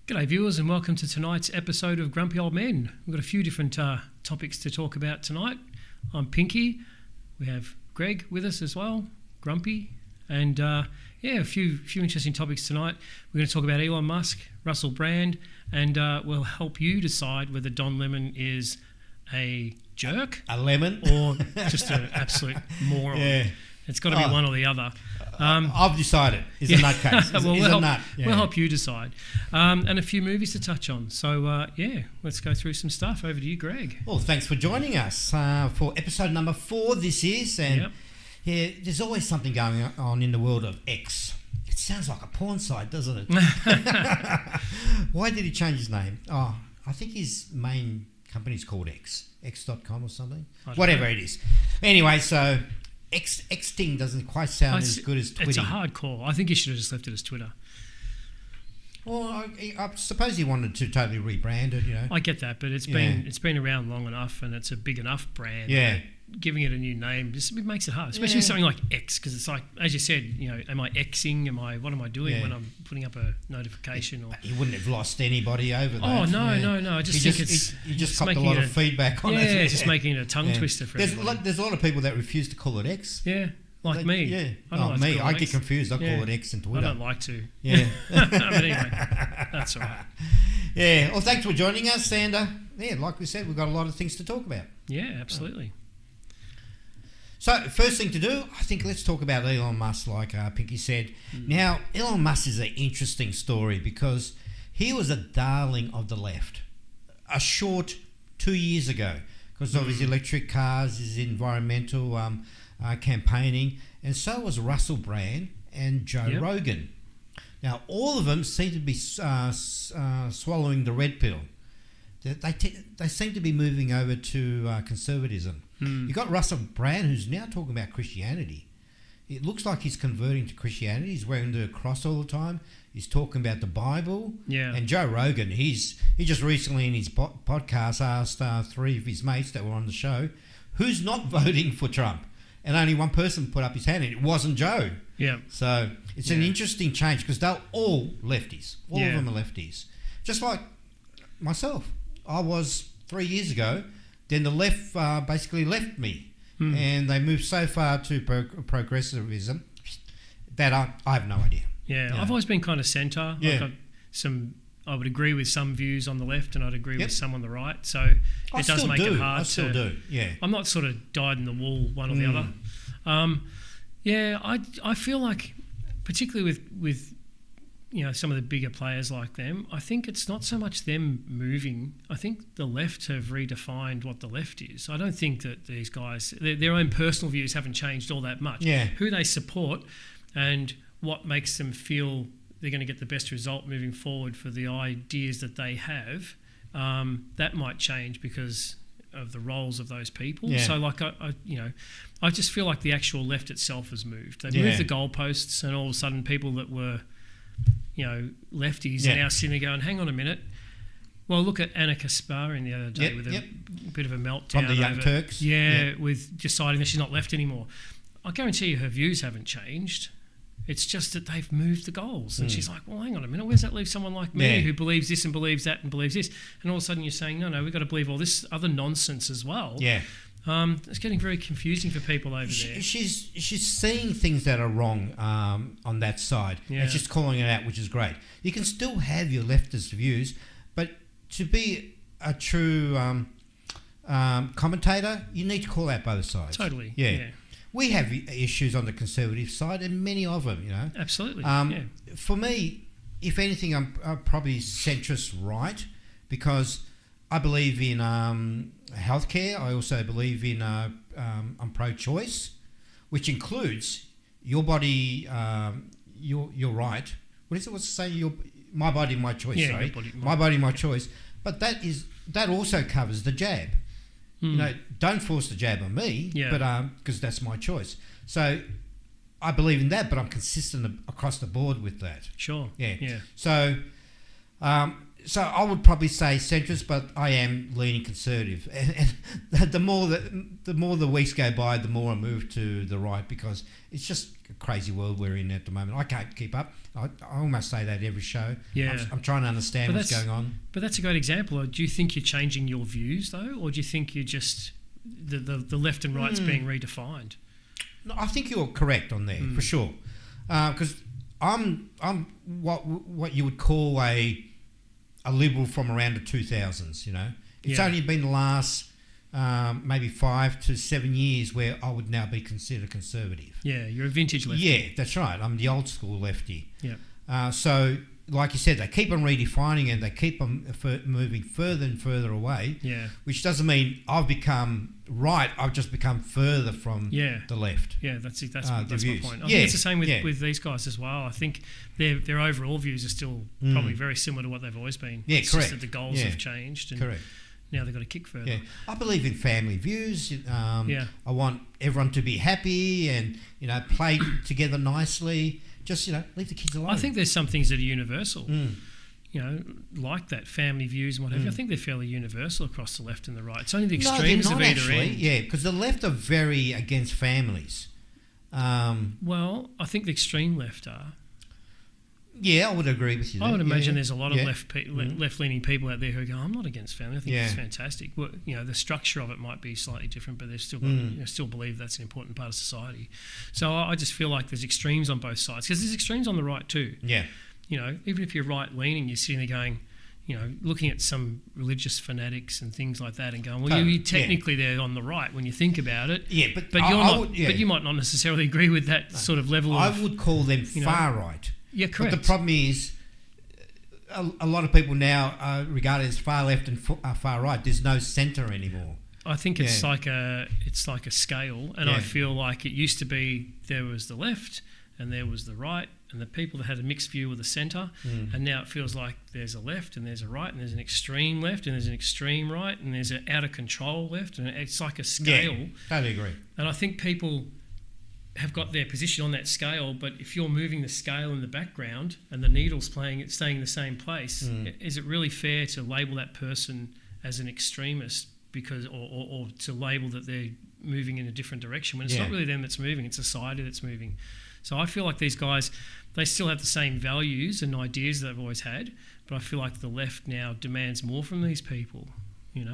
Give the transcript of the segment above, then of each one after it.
G'day viewers and welcome to tonight's episode of Grumpy Old Men. We've got a few different topics to talk about tonight. I'm Pinky. We have Greg with us as well, Grumpy. And a few interesting topics tonight. We're going to talk about Elon Musk, Russell Brand, and we'll help you decide whether Don Lemon is a jerk. A lemon? Or just an absolute moron. Yeah. It's got to be one or the other. I've decided. He's a nutcase. We'll help you decide. And a few movies to touch on. So, let's go through some stuff. Over to you, Greg. Well, thanks for joining us for episode number 4 this is. And there's always something going on in the world of X. It sounds like a porn site, doesn't it? Why did he change his name? Oh, I think his main company's called X. X.com or something. Whatever it is. Anyway, so... Xting doesn't quite sound as good as Twitter. It's a hard call. I think you should have just left it as Twitter. Well, I suppose he wanted to totally rebrand it, you know. I get that, but it's been around long enough and it's a big enough brand. Yeah. Giving it a new name just makes it hard, especially with something like X, because it's like, as you said, you know, am I Xing? What am I doing when I'm putting up a notification? Or you wouldn't have lost anybody over that. Oh no! I just think you just got a lot of feedback on it. Yeah, it's just making it a tongue twister for everybody. There's a lot of people that refuse to call it X. Yeah. Like me. Yeah. I get confused. I call it X and Twitter. I don't like to. Yeah. But anyway, that's all right. Yeah. Well, thanks for joining us. And, like we said, we've got a lot of things to talk about. Yeah, absolutely. So, first thing to do, I think let's talk about Elon Musk, like Pinky said. Now, Elon Musk is an interesting story because he was a darling of the left a short 2 years ago because of his electric cars, his environmental campaigning, and so was Russell Brand and Joe Rogan. Now, all of them seem to be swallowing the red pill. They seem to be moving over to conservatism. You've got Russell Brand, who's now talking about Christianity. It looks like he's converting to Christianity. He's wearing the cross all the time. He's talking about the Bible. Yeah. And Joe Rogan, he just recently in his podcast asked 3 of his mates that were on the show, who's not voting for Trump? And only one person put up his hand, and it wasn't Joe. Yeah. So it's an interesting change because they're all lefties. All of them are lefties. Just like myself. I was 3 years ago. Then the left basically left me, and they moved so far to progressivism that I have no idea. Yeah, I've always been kind of centre. Yeah. I would agree with some views on the left, and I'd agree with some on the right. So it does make it hard. I still do. Yeah. I'm not sort of dyed in the wool one or the other. I feel like, particularly with you know, some of the bigger players like them, I think it's not so much them moving. I think the left have redefined what the left is. I don't think that these guys, their own personal views haven't changed all that much. Yeah. Who they support and what makes them feel they're going to get the best result moving forward for the ideas that they have, that might change because of the roles of those people. Yeah. So, like, I just feel like the actual left itself has moved. They've moved the goalposts, and all of a sudden people that were, you know, lefties are now sitting there going, hang on a minute. Well, look at Anna Kasparian the other day with a bit of a meltdown. From the Young Turks. With deciding that she's not left anymore. I guarantee you her views haven't changed. It's just that they've moved the goals. And she's like, well, hang on a minute. Where does that leave someone like me who believes this and believes that and believes this? And all of a sudden you're saying, no, we've got to believe all this other nonsense as well. Yeah. It's getting very confusing for people over there. She's seeing things that are wrong on that side and just calling it out, which is great. You can still have your leftist views, but to be a true commentator, you need to call out both sides. Totally. Yeah. We have issues on the conservative side, and many of them, you know. Absolutely. For me, if anything, I'm probably centrist right because I believe in healthcare. I also believe in I'm pro-choice, which includes your body, your right. What's it say? My body, my choice. Yeah, sorry, my body, my choice. But that also covers the jab. You know, don't force the jab on me, but because that's my choice. So I believe in that, but I'm consistent across the board with that. Sure. Yeah. So So I would probably say centrist, but I am leaning conservative. And the more the weeks go by, the more I move to the right, because it's just a crazy world we're in at the moment. I can't keep up. I almost say that every show. Yeah. I'm trying to understand what's going on. But that's a great example. Do you think you're changing your views though, or do you think you're just the left and right's being redefined? No, I think you're correct on there for sure, because I'm what you would call a liberal from around the 2000s. You know, it's only been the last maybe 5 to 7 years where I would now be considered conservative. Yeah, you're a vintage lefty. Yeah, that's right. I'm the old school lefty. Yeah. So, like you said, they keep on redefining and they keep on moving further and further away. Yeah. Which doesn't mean I've become right. I've just become further from the left. Yeah, that's my point. I think it's the same with these guys as well. I think their overall views are still probably very similar to what they've always been. Yeah, it's correct. Just that the goals have changed. And correct. Now they've got to kick further. Yeah, I believe in family views. I want everyone to be happy and play together nicely. Just leave the kids alone. I think there's some things that are universal. Like that family views and whatever. I think they're fairly universal across the left and the right. It's only the extremes of either end. Yeah, because the left are very against families. Well, I think the extreme left are. Yeah, I would agree with you. I would imagine there's a lot of left-leaning people out there who go, "I'm not against family. I think it's fantastic." Well, the structure of it might be slightly different, but they've still still believe that's an important part of society. So I just feel like there's extremes on both sides, because there's extremes on the right too. Yeah. Even if you're right-leaning, you're sitting there going, looking at some religious fanatics and things like that, and going, "Well, you technically they're on the right when you think about it." Yeah, but you might not necessarily agree with that sort of level. I would call them far right. Yeah, correct. But the problem is, a lot of people now regard it as far left and far right. There's no centre anymore. I think it's like a scale, and I feel like it used to be there was the left and there was the right, and the people that had a mixed view were the centre, and now it feels like there's a left and there's a right, and there's an extreme left and there's an extreme right, and there's an out of control left, and it's like a scale. Yeah, totally agree. And I think people have got their position on that scale, but if you're moving the scale in the background and the needle's staying in the same place, is it really fair to label that person as an extremist or to label that they're moving in a different direction when it's not really them that's moving, it's society that's moving? So I feel like these guys, they still have the same values and ideas that they've always had, but I feel like the left now demands more from these people.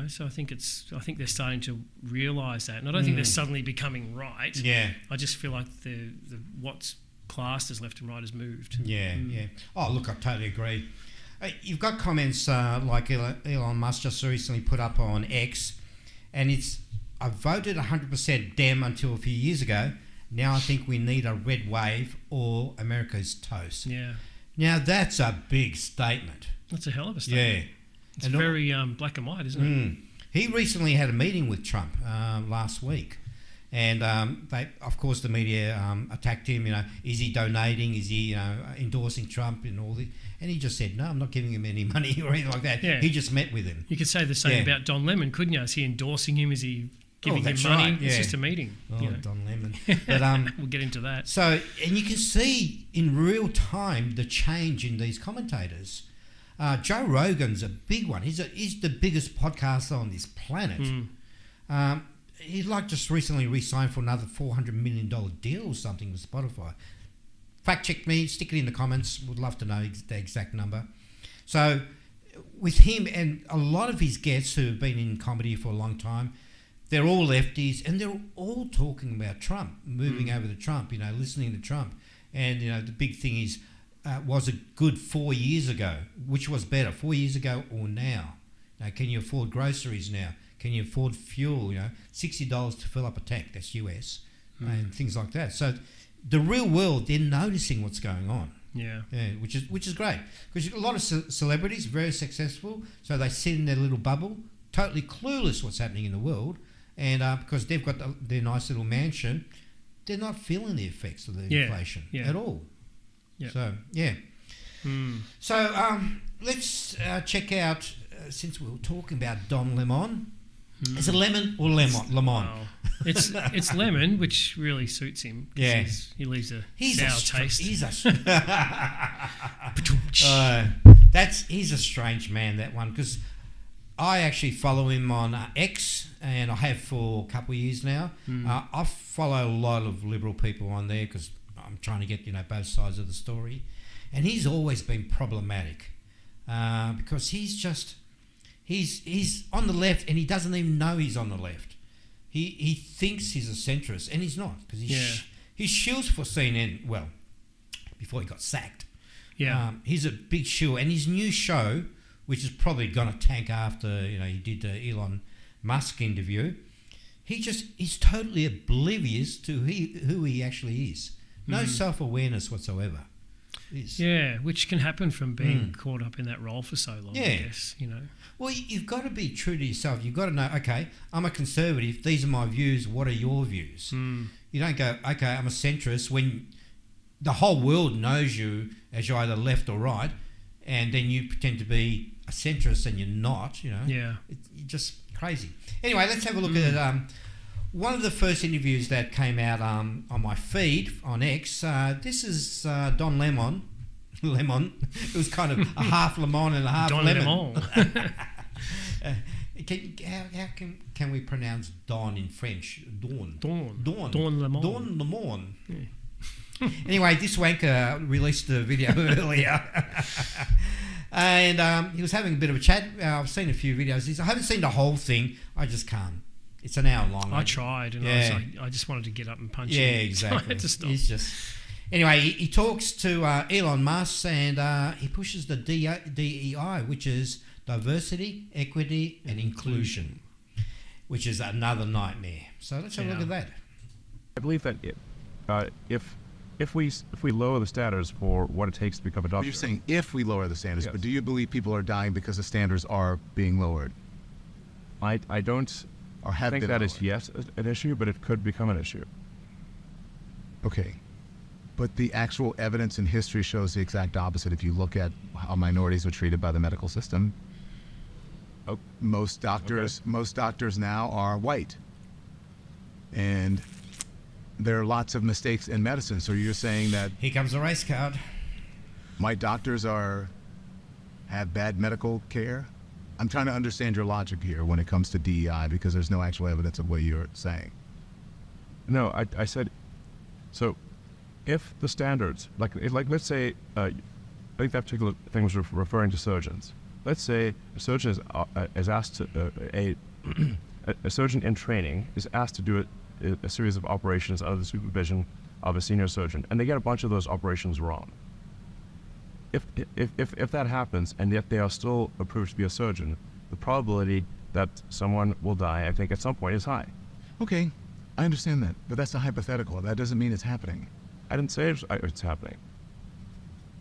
So I think they're starting to realise that, and I don't think they're suddenly becoming right. Yeah, I just feel like the what's classed as left and right has moved. Yeah. Oh, look, I totally agree. You've got comments like Elon Musk just recently put up on X, and I voted 100% Dem until a few years ago. Now I think we need a red wave or America's toast. Yeah. Now that's a big statement. That's a hell of a statement. Yeah. It's very black and white, isn't it? He recently had a meeting with Trump last week, and of course, the media attacked him. Is he donating? Is he endorsing Trump and all this? And he just said, "No, I'm not giving him any money or anything like that." Yeah. He just met with him. You could say the same about Don Lemon, couldn't you? Is he endorsing him? Is he giving him money? Right, yeah. It's just a meeting. Don Lemon. But we'll get into that. So, and you can see in real time the change in these commentators. Joe Rogan's a big one. He's the biggest podcaster on this planet. He just recently re-signed for another $400 million deal or something with Spotify. Fact check me, stick it in the comments. Would love to know the exact number. So with him and a lot of his guests who have been in comedy for a long time, they're all lefties and they're all talking about Trump, moving over to Trump, listening to Trump. And, the big thing is, was it good 4 years ago? Which was better, 4 years ago or now? Now, can you afford groceries now? Can you afford fuel? $60 to fill up a tank, that's US, and things like that. So the real world, they're noticing what's going on. Yeah, which is great, because a lot of celebrities very successful, so they sit in their little bubble, totally clueless what's happening in the world, and because they've got their nice little mansion, they're not feeling the effects of the inflation at all. Yep. So, So, let's check out, since we were talking about Don Lemon. Is it lemon or lemon? Wow. It's lemon, which really suits him. Yeah. He leaves a sour taste. he's a strange man, that one, because I actually follow him on X, and I have for a couple of years now. I follow a lot of liberal people on there because I'm trying to get both sides of the story, and he's always been problematic because he's on the left and he doesn't even know he's on the left. He thinks he's a centrist, and he's not, because he shills for CNN. Well, before he got sacked, he's a big shill, and his new show, which is probably going to tank after he did the Elon Musk interview. He's totally oblivious to who he actually is. No self-awareness whatsoever. Yeah, which can happen from being caught up in that role for so long. I guess, Well, you've got to be true to yourself. You've got to know, okay, I'm a conservative. These are my views. What are your views? You don't go, okay, I'm a centrist, when the whole world knows you as you're either left or right, and then you pretend to be a centrist and you're not, Yeah. You're just crazy. Anyway, let's have a look at one of the first interviews that came out on my feed on X. This is Don Lemon. It was kind of a half lemon and a half Don lemon. Lemon. How can we pronounce Don in French? Don. Don Lemon. Don Lemon. Yeah. Anyway, this wanker released the video earlier. And he was having a bit of a chat. I've seen a few videos. I haven't seen the whole thing. I just can't. It's an hour long. I tried, and I was like, I just wanted to get up and punch him. Yeah, exactly. I had to stop. He's just... Anyway, he talks to Elon Musk, and he pushes the DEI, which is diversity, equity, and inclusion, which is another nightmare. So let's have a look at that. I believe that if we lower the standards for what it takes to become a doctor. You're saying if we lower the standards, Yes. but do you believe people are dying because the standards are being lowered? I don't Or have think been that is lowered? yet an issue, but it could become an issue. Okay. But the actual evidence in history shows the exact opposite. If you look at how minorities are treated by the medical system, most doctors now are white. And there are lots of mistakes in medicine. So you're saying that Here comes the race card. white doctors have bad medical care? I'm trying to understand your logic here when it comes to DEI, because there's no actual evidence of what you're saying. No, I said, so if the standards, like let's say, I think that particular thing was referring to surgeons. Let's say a surgeon is asked to, a surgeon in training is asked to do a series of operations under the supervision of a senior surgeon, and they get a bunch of those operations wrong. If that happens, and yet they are still approved to be a surgeon, the probability that someone will die, I think, at some point is high. Okay, I understand that, but that's a hypothetical. That doesn't mean it's happening. I didn't say it's happening.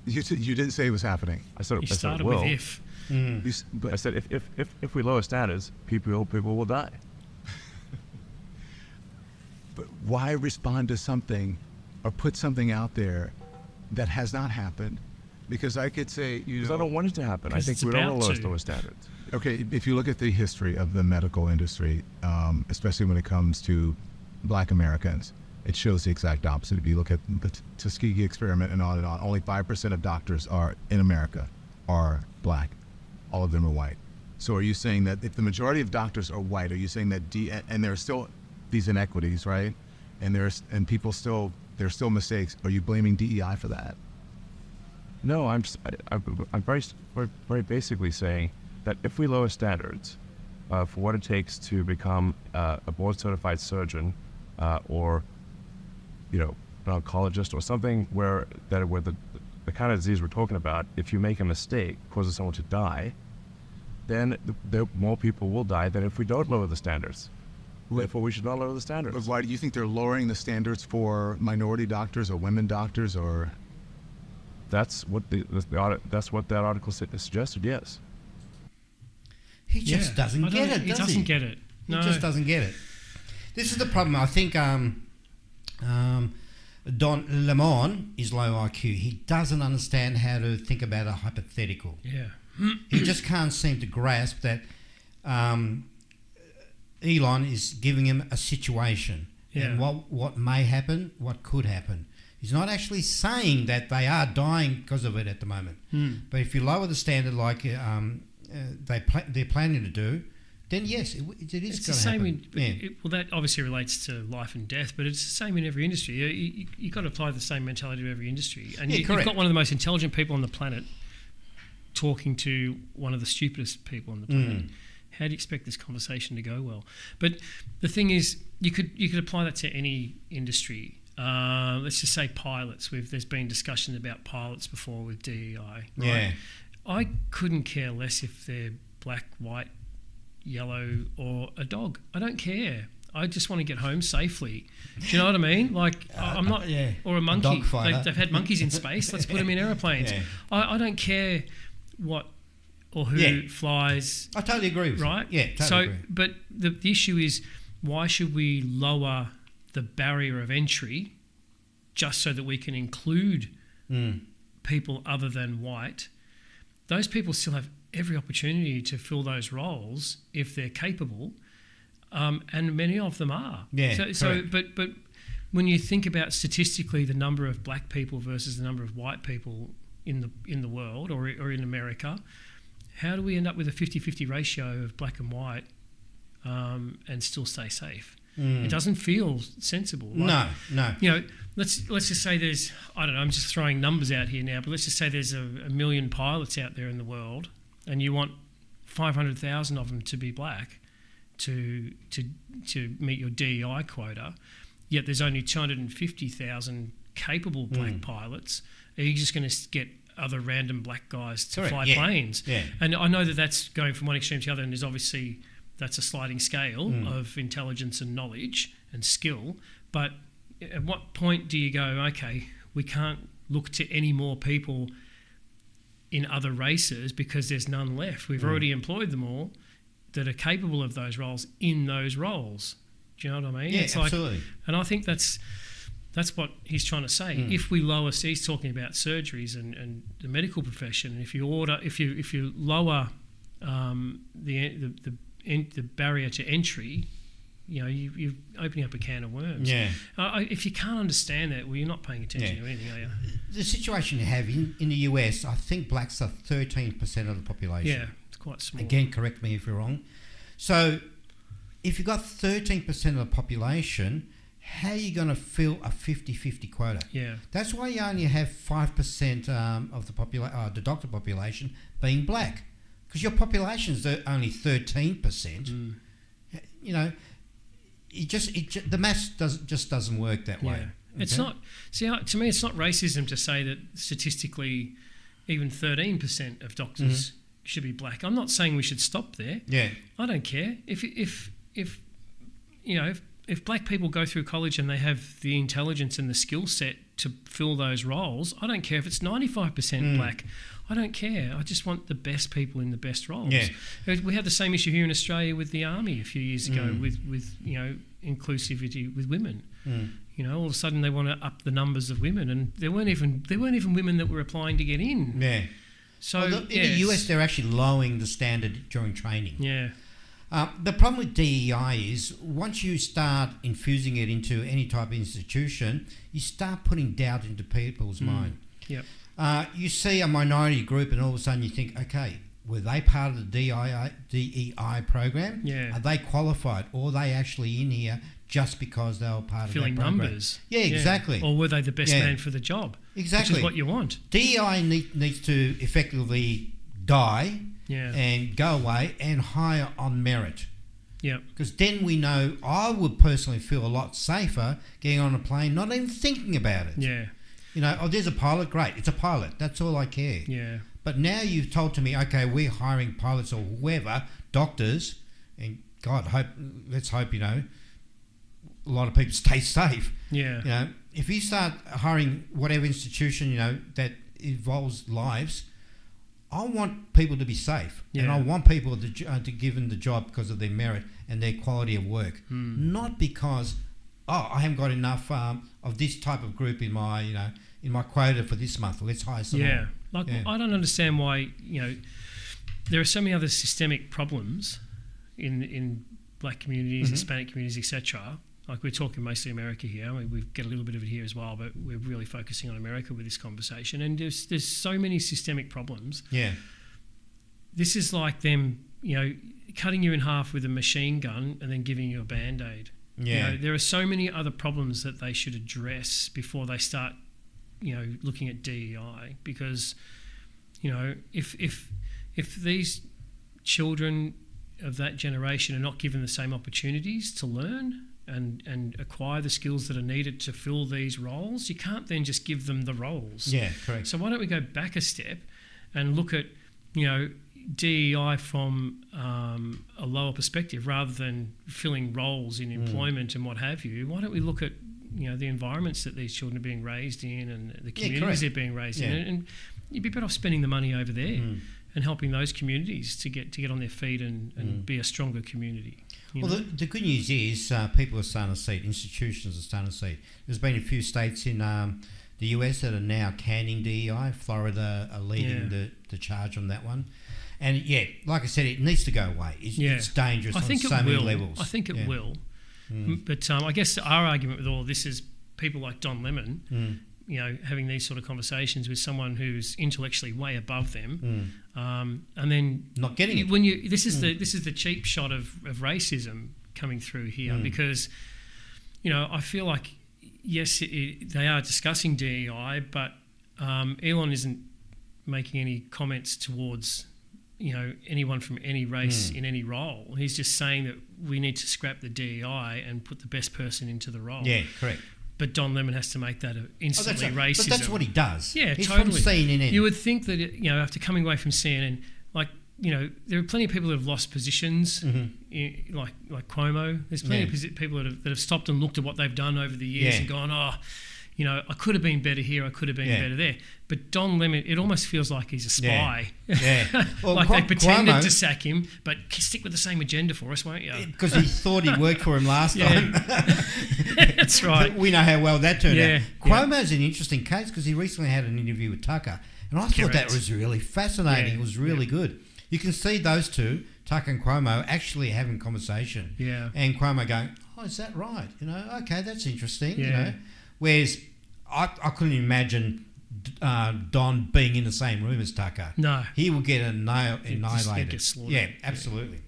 You didn't say it was happening. I said He I said started it will. with if. But I said if we lower standards, people will die. But why respond to something or put something out there that has not happened? Because I could say, Because I don't want it to happen. I 'Cause think it's we don't about want to to. lower those standards. okay, if you look at the history of the medical industry, especially when it comes to Black Americans, it shows the exact opposite. If you look at the Tuskegee experiment and on, only 5% of doctors in America are Black. All of them are white. So are you saying that if the majority of doctors are white, are you saying that and there are still these inequities, right? And there's still mistakes. Are you blaming DEI for that? No, I'm very, very, very basically saying that if we lower standards for what it takes to become a board-certified surgeon or an oncologist or something where the kind of disease we're talking about, if you make a mistake, causes someone to die, then more people will die than if we don't lower the standards. Therefore, we should not lower the standards. But why do you think they're lowering the standards for minority doctors or women doctors or? That's what that's what that article suggested. Yes. He just doesn't get it, He does doesn't get it. No. He just doesn't get it. This is the problem. I think Don Lemon is low IQ. He doesn't understand how to think about a hypothetical. Yeah. He just can't seem to grasp that Elon is giving him a situation and what may happen, what could happen. He's not actually saying that they are dying because of it at the moment. But if you lower the standard like they're planning to do, then yes, it is going to happen. Well, that obviously relates to life and death, but it's the same in every industry. You've got to apply the same mentality to every industry. And you've got one of the most intelligent people on the planet talking to one of the stupidest people on the planet. How do you expect this conversation to go well? But the thing is, you could apply that to any industry. Let's just say pilots. There's been discussion about pilots before with DEI. Right? Yeah. I couldn't care less if they're black, white, yellow, or a dog. I don't care. I just want to get home safely. Do you know what I mean? Like, I'm not... Or a monkey. They've had monkeys in space. Let's put them in aeroplanes. Yeah. I don't care what or who flies. I totally agree with you. Right? Yeah, totally agree. But the issue is, why should we lower the barrier of entry just so that we can include people other than white? Those people still have every opportunity to fill those roles if they're capable, and many of them are. Yeah. But when you think about statistically the number of black people versus the number of white people in the world or in America, how do we end up with a 50-50 ratio of black and white and still stay safe? It doesn't feel sensible. No. You know, let's just say there's, I don't know, I'm just throwing numbers out here now, but let's just say there's a million pilots out there in the world, and you want 500,000 of them to be black to meet your DEI quota, yet there's only 250,000 capable black pilots. Are you just going to get other random black guys to fly planes? Yeah. And I know that that's going from one extreme to the other, and there's obviously... that's a sliding scale of intelligence and knowledge and skill. But at what point do you go, okay, we can't look to any more people in other races because there's none left. We've already employed them all that are capable of those roles in those roles. Do you know what I mean? Yeah, absolutely. And I think that's what he's trying to say. If we lower, he's talking about surgeries and the medical profession. If you lower the barrier to entry, you know, you're opening up a can of worms. Yeah. If you can't understand that, well, you're not paying attention to anything, are you? The situation you have in the US, I think blacks are 13% of the population. Yeah, it's quite small. Again, correct me if you're wrong. So if you've got 13% of the population, how are you going to fill a 50-50 quota? Yeah. That's why you only have 5% of the doctor population being black. Because your population is only 13%. You know, the maths doesn't work that way. Yeah. It's not. See, to me, it's not racism to say that statistically, even 13% of doctors should be black. I'm not saying we should stop there. Yeah. I don't care if you know if black people go through college and they have the intelligence and the skill set to fill those roles. I don't care if it's 95% black. I don't care. I just want the best people in the best roles. Yeah. We had the same issue here in Australia with the army a few years ago with you know, inclusivity with women. You know, all of a sudden they want to up the numbers of women, and there weren't even women that were applying to get in. Yeah. So in the US, they're actually lowering the standard during training. Yeah. The problem with DEI is once you start infusing it into any type of institution, you start putting doubt into people's mind. Yep. You see a minority group and all of a sudden you think, okay, were they part of the DEI program? Yeah. Are they qualified, or are they actually in here just because they were part filling of that program? numbers? Yeah, exactly. Or were they the best man for the job? Exactly. Which is what you want. DEI needs to effectively die and go away and hire on merit. Yeah. Because then we know, I would personally feel a lot safer getting on a plane, not even thinking about it. Yeah. You know, oh, there's a pilot, great, it's a pilot, that's all I care. Yeah. But now you've told to me, okay, we're hiring pilots or whoever, doctors, and God, let's hope, you know, a lot of people stay safe. Yeah. You know, if you start hiring whatever institution, you know, that involves lives, I want people to be safe. Yeah. And I want people to give them the job because of their merit and their quality of work. Not because, I haven't got enough of this type of group in my quota for this month. Let's hire some more. Like, I don't understand why, you know, there are so many other systemic problems in black communities, Hispanic communities, etc., like we're talking mostly America here. I mean, we get a little bit of it here as well, but we're really focusing on America with this conversation. And there's so many systemic problems. Yeah. This is like them, cutting you in half with a machine gun and then giving you a Band-Aid. Yeah. There are so many other problems that they should address before they start, looking at DEI, because, if these children of that generation are not given the same opportunities to learn and acquire the skills that are needed to fill these roles, you can't then just give them the roles. Yeah, correct. So why don't we go back a step and look at, DEI from a lower perspective rather than filling roles in employment and what have you? Why don't we look at the environments that these children are being raised in and the communities they're being raised in, and you'd be better off spending the money over there and helping those communities to get on their feet and be a stronger community. The good news is people are starting to see it. Institutions are starting to see it. There's been a few states in the US that are now canning DEI. Florida are leading the charge on that one. And like I said, it needs to go away. It's dangerous on so many levels. I think it will. But I guess our argument with all of this is people like Don Lemon, having these sort of conversations with someone who's intellectually way above them, and then not getting it. This is the cheap shot of racism coming through here, because I feel like yes, they are discussing DEI, but Elon isn't making any comments towards anyone from any race in any role. He's just saying that we need to scrap the DEI and put the best person into the role. Yeah, correct. But Don Lemon has to make that instantly racism. But that's what he does. Yeah, he's totally. from CNN. You would think that after coming away from CNN, there are plenty of people that have lost positions, like Cuomo. There's plenty of people that have stopped and looked at what they've done over the years and gone, I could have been better here, I could have been better there. But Don Lemon, it almost feels like he's a spy. Yeah. Well, like they pretended to sack him, but stick with the same agenda for us, won't you? Because he thought he'd worked for him last time. That's right. We know how well that turned out. Cuomo's an interesting case because he recently had an interview with Tucker, and I thought that was really fascinating. It was really good. You can see those two, Tucker and Cuomo, actually having conversation. Yeah. And Cuomo going, is that right? Okay, that's interesting. Whereas I couldn't imagine Don being in the same room as Tucker. No. He will get annihilated. Yeah, absolutely.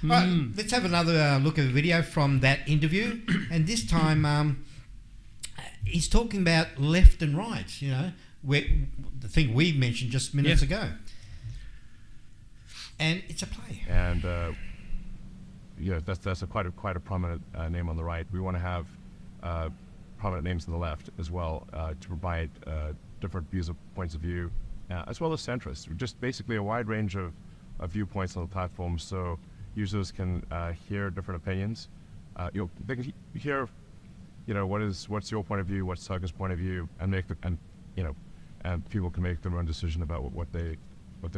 All right, let's have another look at the video from that interview. And this time he's talking about left and right, where, the thing we mentioned just minutes ago. And it's a play. And that's quite a prominent name on the right. We want to have prominent names on the left as well to provide different points of view, as well as centrists. Just basically a wide range of viewpoints on the platform, so users can hear different opinions. They can hear, what's your point of view, what's Tucker's point of view, and and people can make their own decision about what they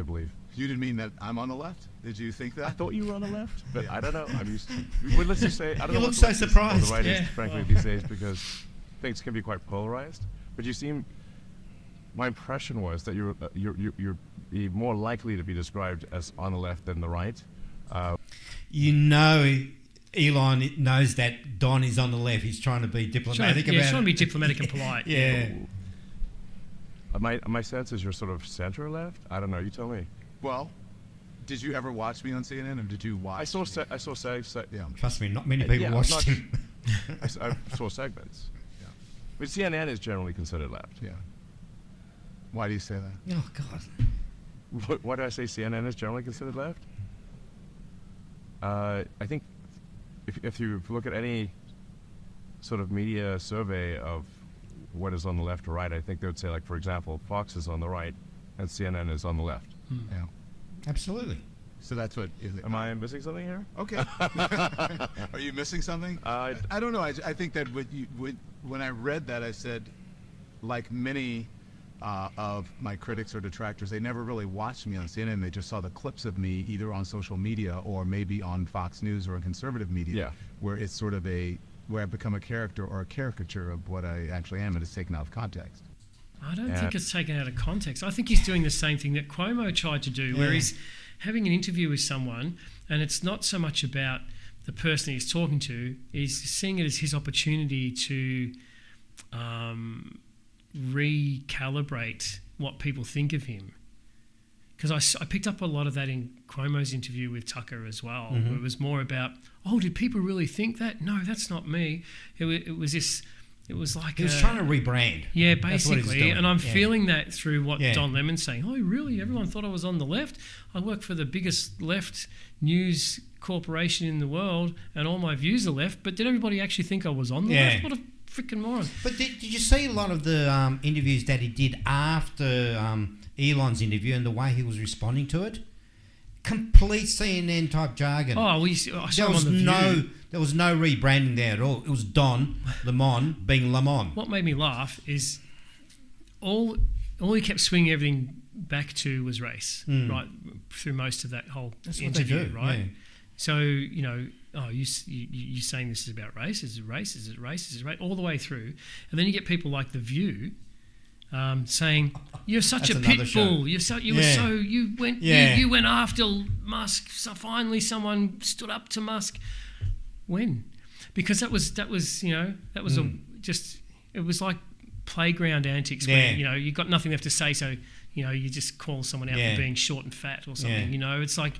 believe. You didn't mean that I'm on the left? Did you think that? I thought you were on the left, but I don't know. Let's just say I don't know. You look so surprised. The right is, frankly, these days, because things can be quite polarized. But you seem. My impression was that you're more likely to be described as on the left than the right. Elon knows that Don is on the left. He's trying to be diplomatic about it. He's trying to be diplomatic and polite. Yeah. My sense is you're sort of center left. I don't know. You tell me. Well, did you ever watch me on CNN, or did you watch? I saw yeah. Trust me, not many people watched him. I saw segments. Yeah. But CNN is generally considered left. Yeah. Why do you say that? Oh God. Why do I say CNN is generally considered left? I think if you look at any sort of media survey of what is on the left or right, I think they would say, like, for example, Fox is on the right and CNN is on the left. Yeah. Absolutely. So that's what... Am I missing something here? Okay. Are you missing something? I don't know. I think that when I read that, I said, like many of my critics or detractors, they never really watched me on CNN. They just saw the clips of me either on social media or maybe on Fox News or in conservative media, where it's sort of where I've become a character or a caricature of what I actually am, and it's taken out of context. I don't think it's taken out of context. I think he's doing the same thing that Cuomo tried to do, where he's having an interview with someone, and it's not so much about the person he's talking to is seeing it as his opportunity to recalibrate what people think of him. Because I picked up a lot of that in Cuomo's interview with Tucker as well. Where it was more about, did people really think that? No, that's not me. It was this. It was like he was trying to rebrand. Yeah, That's what he was basically. doing. And I'm Yeah. feeling that through what Yeah. Don Lemon's saying. Oh, really? Everyone thought I was on the left? I work for the biggest left news corporation in the world, and all my views are left. But did everybody actually think I was on the left? What a freaking moron. But did you see a lot of the interviews that he did after Elon's interview and the way he was responding to it? Complete CNN type jargon. I saw him on The View. There was no rebranding there at all. It was Don Lemon being Lemon. What made me laugh is all he kept swinging everything back to was race, right, through most of that whole That's what they interview, do, right? yeah. So, you saying this is about race? Is it race? Is it race? Is it race? All the way through. And then you get people like The View saying, you're such That's a another pit bull. show. You went after Musk. So finally someone stood up to Musk. When? Because that was it was like playground antics where you got nothing left to say, so you just call someone out for being short and fat or something. It's like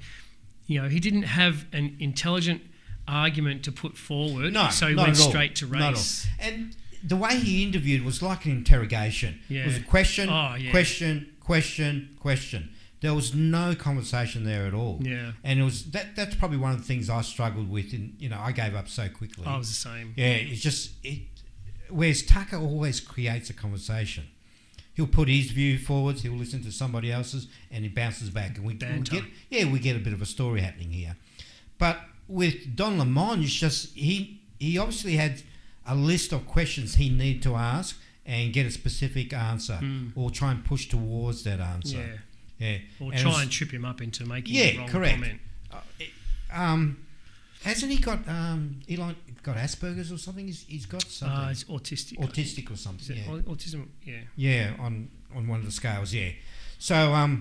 he didn't have an intelligent argument to put forward, so he went straight to race. And the way he interviewed was like an interrogation. Yeah. It was a question, question. There was no conversation there at all. Yeah. And it was that's probably one of the things I struggled with, and I gave up so quickly. I was the same. Yeah, it's just whereas Tucker always creates a conversation. He'll put his view forwards, he'll listen to somebody else's, and he bounces back, and we get a bit of a story happening here. But with Don Lemon, it's just he obviously had a list of questions he needed to ask and get a specific answer, or try and push towards that answer. Yeah. Or try and trip him up into making the wrong comment. Hasn't he got Elon got Asperger's or something? He's got something. It's autistic. Autistic or something. Yeah. Autism. Yeah. Yeah, on one of the scales. Yeah. So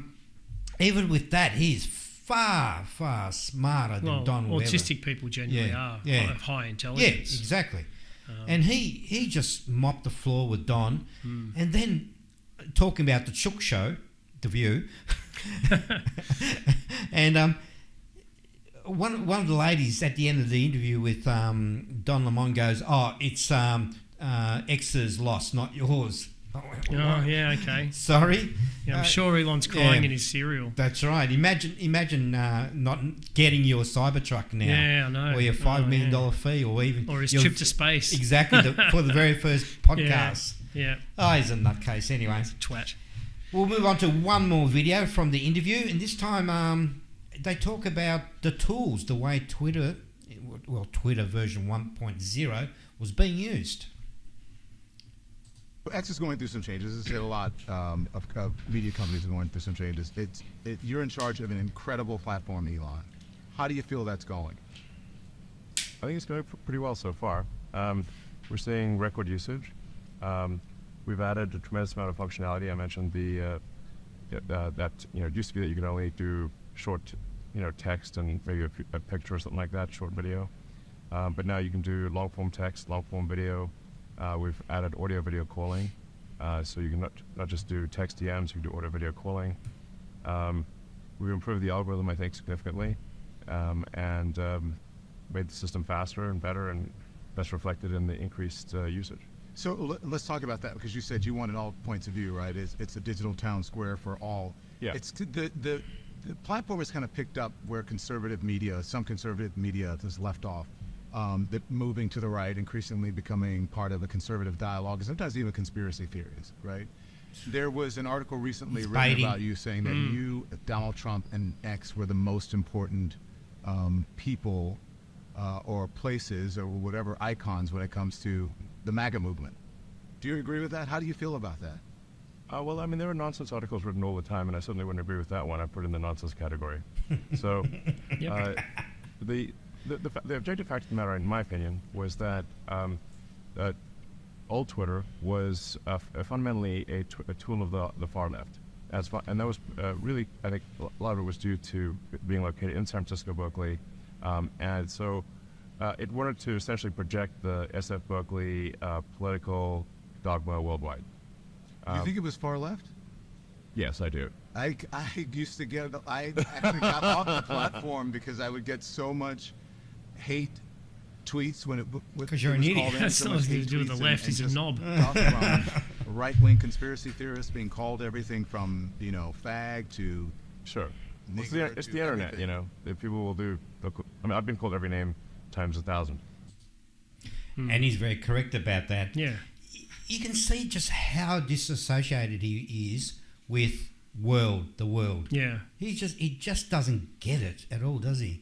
even with that, he's far smarter than Don. Autistic people generally are of high intelligence. Yeah, exactly. And he just mopped the floor with Don, and then talking about the Chook Show, The View, and one of the ladies at the end of the interview with Don Lemon goes, it's X's loss, not yours. Oh, yeah, okay. Sorry? Yeah, I'm sure Elon's crying in his cereal. That's right. Imagine not getting your Cybertruck now. Yeah, I know. Or your $5 million fee, or even... Or his trip to space. Exactly, for the very first podcast. Yeah. Oh, he's a nutcase anyway. Twat. We'll move on to one more video from the interview, and this time they talk about the tools, the way Twitter version 1.0 was being used. X is going through some changes. There's a lot of media companies are going through some changes. You're in charge of an incredible platform, Elon. How do you feel that's going? I think it's going pretty well so far. We're seeing record usage. We've added a tremendous amount of functionality. I mentioned that it used to be that you could only do short, text and maybe a picture or something like that, short video. But now you can do long form text, long form video. We've added audio video calling, so you can not just do text DMs, you can do audio video calling. We've improved the algorithm, I think, significantly, and made the system faster and better, and best reflected in the increased usage. So let's talk about that, because you said you wanted all points of view, right? It's a digital town square for all. Yeah. It's the platform has kind of picked up where some conservative media has left off. That moving to the right, increasingly becoming part of a conservative dialogue, and sometimes even conspiracy theories, right? There was an article recently written about you saying that you, Donald Trump, and X were the most important people or places or whatever icons when it comes to the MAGA movement. Do you agree with that? How do you feel about that? Well, I mean, there are nonsense articles written all the time, and I certainly wouldn't agree with that one. I put it in the nonsense category. So, the objective fact of the matter, in my opinion, was that that old Twitter was fundamentally a tool of the far left, and that was really, I think, a lot of it was due to being located in San Francisco, Berkeley, and so It wanted to essentially project the SF Berkeley political dogma worldwide. You think it was far left? Yes, I do. I used to get, I actually got off the platform because I would get so much hate tweets when it because you're an idiot. That's nothing to do with the left. He's a knob. Right-wing conspiracy theorists being called everything from fag to Sure. It's the internet, everything. If people will do. I mean, I've been called every name times 1,000. And he's very correct about that. Yeah. You can see just how disassociated he is with the world. Yeah. He just doesn't get it at all, does he?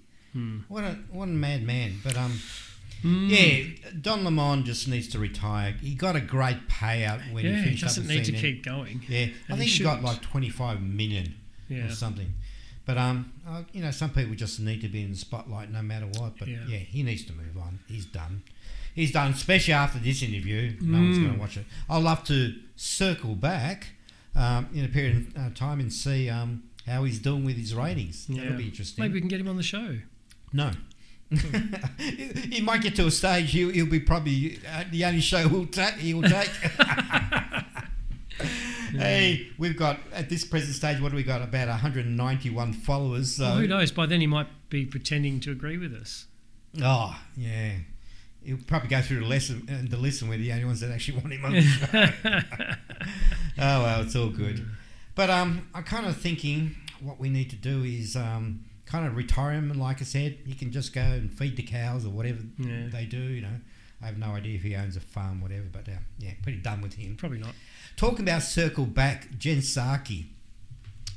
What a mad man. But yeah, Don Lemon just needs to retire. He got a great payout when he He finished up doesn't at need to CNN. keep going. Yeah, I And think he he got shouldn't. like 25 million or something. But some people just need to be in the spotlight no matter what. But yeah, he needs to move on. He's done. He's done, especially after this interview. No one's going to watch it. I'd love to circle back in a period of time and see how he's doing with his ratings. That'll be interesting. Maybe we can get him on the show. No. He might get to a stage he'll be probably the only show he will take. Hey, we've got at this present stage, what do we got? About 191 followers. So. Well, who knows? By then he might be pretending to agree with us. Oh yeah, he'll probably go through the lesson and the listen. We're the only ones that actually want him on the show. Oh well, it's all good. But I'm kind of thinking what we need to do is kind of retire him, and like I said, he can just go and feed the cows or whatever they do. I have no idea if he owns a farm, whatever. But pretty done with him. Probably not. Talking about circle back, Jen Psaki.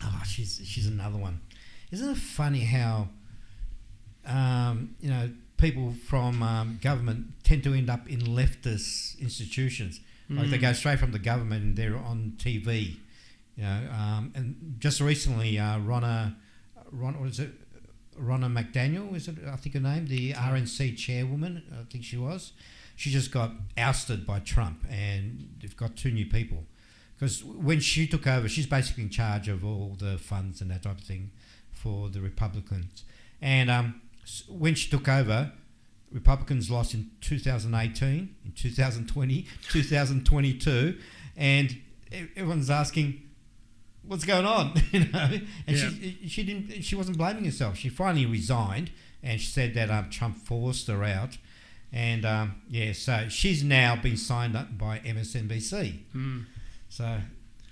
Oh, she's another one. Isn't it funny how people from government tend to end up in leftist institutions? Like they go straight from the government and they're on TV. And just recently, Ronna McDaniel, is it? I think her name, the RNC chairwoman. I think she was. She just got ousted by Trump, and they've got 2 new people. Because when she took over, she's basically in charge of all the funds and that type of thing for the Republicans. And when she took over, Republicans lost in 2018, in 2020, 2022, and everyone's asking, what's going on? And she wasn't blaming herself. She finally resigned, and she said that Trump forced her out. And so she's now been signed up by MSNBC. So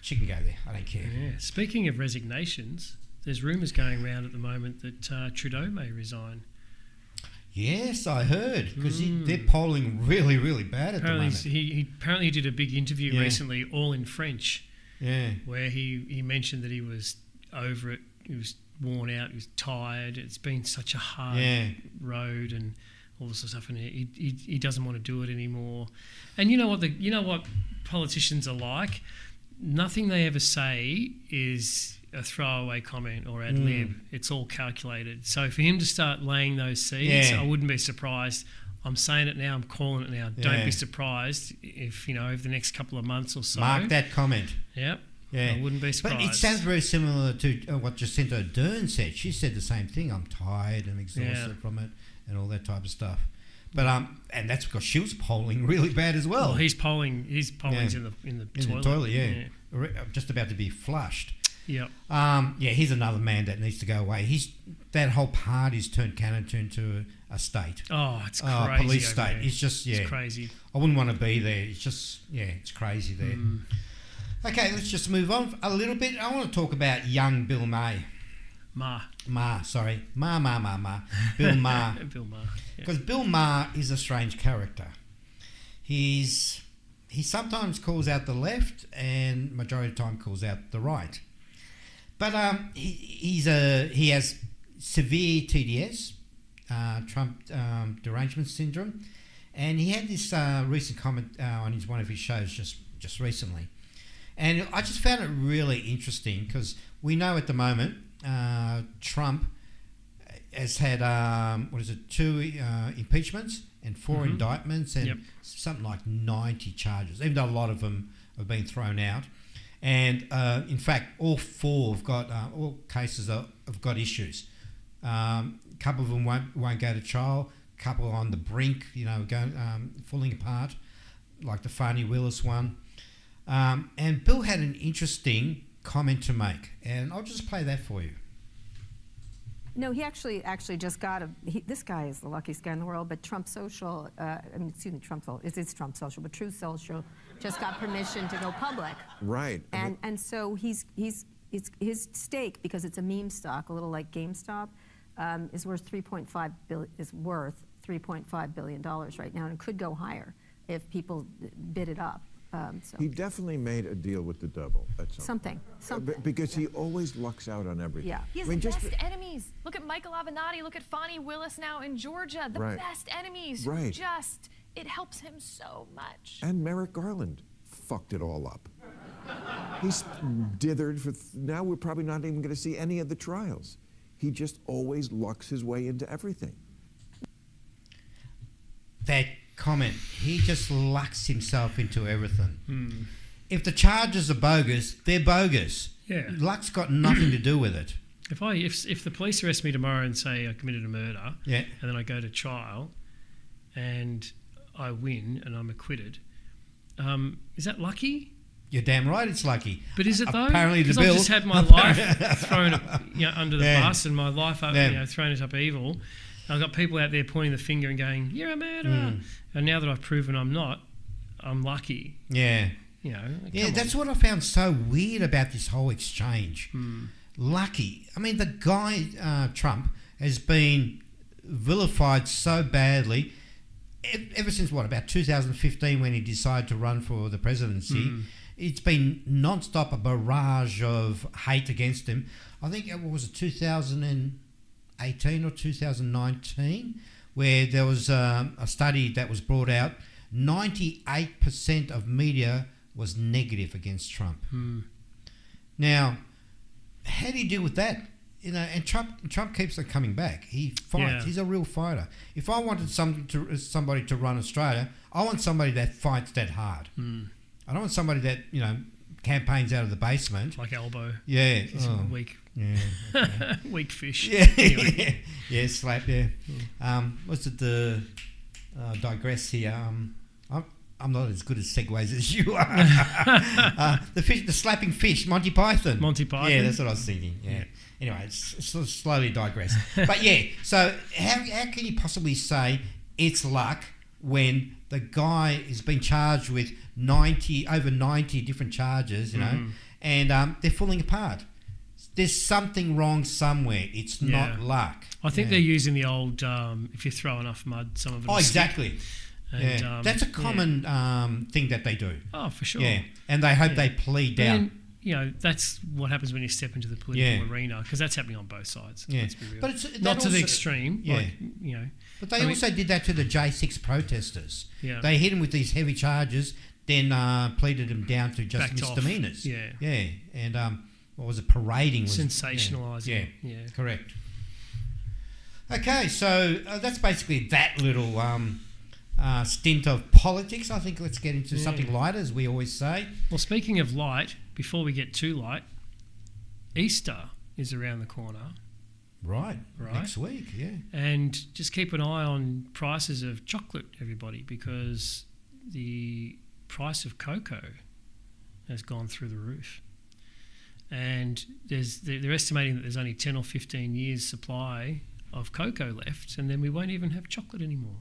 she can go there. I don't care. Yeah. Speaking of resignations, there's rumours going around at the moment that Trudeau may resign. Yes, I heard, because they're polling really, really bad at the moment. He did a big interview recently, all in French. Yeah. Where he mentioned that he was over it, he was worn out, he was tired. It's been such a hard road and all this sort of stuff, and he doesn't want to do it anymore. And you know what politicians are like? Nothing they ever say is a throwaway comment or ad lib. It's all calculated. So for him to start laying those seeds, I wouldn't be surprised. I'm saying it now, I'm calling it now. Don't be surprised if, over the next couple of months or so. Mark that comment. Yep. Yeah. I wouldn't be surprised. But it sounds very similar to what Jacinta Ardern said. She said the same thing. I'm tired and exhausted from it and all that type of stuff. But and that's because she was polling really bad as well. Well, his polling's in the toilet. Just about to be flushed. Yep. He's another man that needs to go away. That whole party's turned Canada into a state. Oh, it's crazy. Police state. There. It's just it's crazy. I wouldn't want to be there. It's just it's crazy there. Okay, let's just move on a little bit. I want to talk about young Bill Maher. Bill Maher. Bill Maher. Because Bill Maher is a strange character. He sometimes calls out the left and majority of the time calls out the right. But he has severe TDS, Trump derangement syndrome, and he had this recent comment on one of his shows just recently. And I just found it really interesting because we know at the moment Trump has had 2 impeachments and 4 indictments and something like 90 charges, even though a lot of them have been thrown out. And in fact, all 4 have got all cases have got issues. A couple of them won't go to trial. couple on the brink, going falling apart, like the Farney Willis one. And Bill had an interesting comment to make, and I'll just play that for you. No, he actually just got this guy is the luckiest guy in the world, but Trump Social, Trump Social, it's Trump Social, but Truth Social just got permission to go public. Right. And so his stake, because it's a meme stock, a little like GameStop, is worth $3.5 billion right now, and it could go higher if people bid it up. So. He definitely made a deal with the devil. That's something. Because he always lucks out on everything. Yeah. He has the best enemies. Look at Michael Avenatti. Look at Farney Willis now in Georgia. The best enemies. Right. It helps him so much. And Merrick Garland fucked it all up. He's dithered for. Now we're probably not even going to see any of the trials. He just always lucks his way into everything. That comment, he just lucks himself into everything. If the charges are bogus, they're bogus. Yeah. Luck's got nothing to do with it. If the police arrest me tomorrow and say I committed a murder, yeah, and then I go to trial, and I win and I'm acquitted, is that lucky? You're damn right, it's lucky. But is it though? Apparently, because the bill. I've just had my life thrown under the bus, and my life thrown into upheaval. I've got people out there pointing the finger and going, "You're a murderer," and now that I've proven I'm not, I'm lucky. Yeah. Yeah, that's what I found so weird about this whole exchange. Lucky. I mean, the guy, Trump, has been vilified so badly ever since, about 2015 when he decided to run for the presidency. It's been non-stop a barrage of hate against him. I think, what was it, 2018 or 2019, where there was a study that was brought out, 98% of media was negative against Trump. Now, how do you deal with that? And Trump keeps on coming back. He fights. Yeah. He's a real fighter. If I wanted somebody to run Australia, I want somebody that fights that hard. I don't want somebody that campaigns out of the basement. Like Elbow. Yeah. He's weak. Yeah. Okay. Weak fish. Yeah. Anyway. Yeah. Slap. Yeah. What's it? Digress here. I'm not as good at segues as you are. The slapping fish, Monty Python. Monty Python. Yeah, that's what I was thinking. Yeah. Anyway, it's sort of slowly digress. But yeah, so how can you possibly say it's luck when the guy has been charged with over 90 different charges, and they're falling apart? There's something wrong somewhere. It's not luck. I think they're using the old if you throw enough mud, some of it will exactly. stick. And, that's a common thing that they do. Oh, for sure. Yeah, and they hope they plead down. That's what happens when you step into the political arena, because that's happening on both sides. Yeah, let's be real. But it's not to the extreme. Yeah, But they also did that to the J6 protesters. Yeah, they hit them with these heavy charges, then pleaded them down to just misdemeanors. Yeah, yeah, and what was it? Parading, sensationalising. Yeah, correct. Okay, so that's basically that little stint of politics. I think let's get into something lighter, as we always say. Well, speaking of light, before we get too light, Easter is around the corner. Right. Next week, yeah. And just keep an eye on prices of chocolate, everybody, because the price of cocoa has gone through the roof. And they're estimating that there's only 10 or 15 years supply of cocoa left, and then we won't even have chocolate anymore.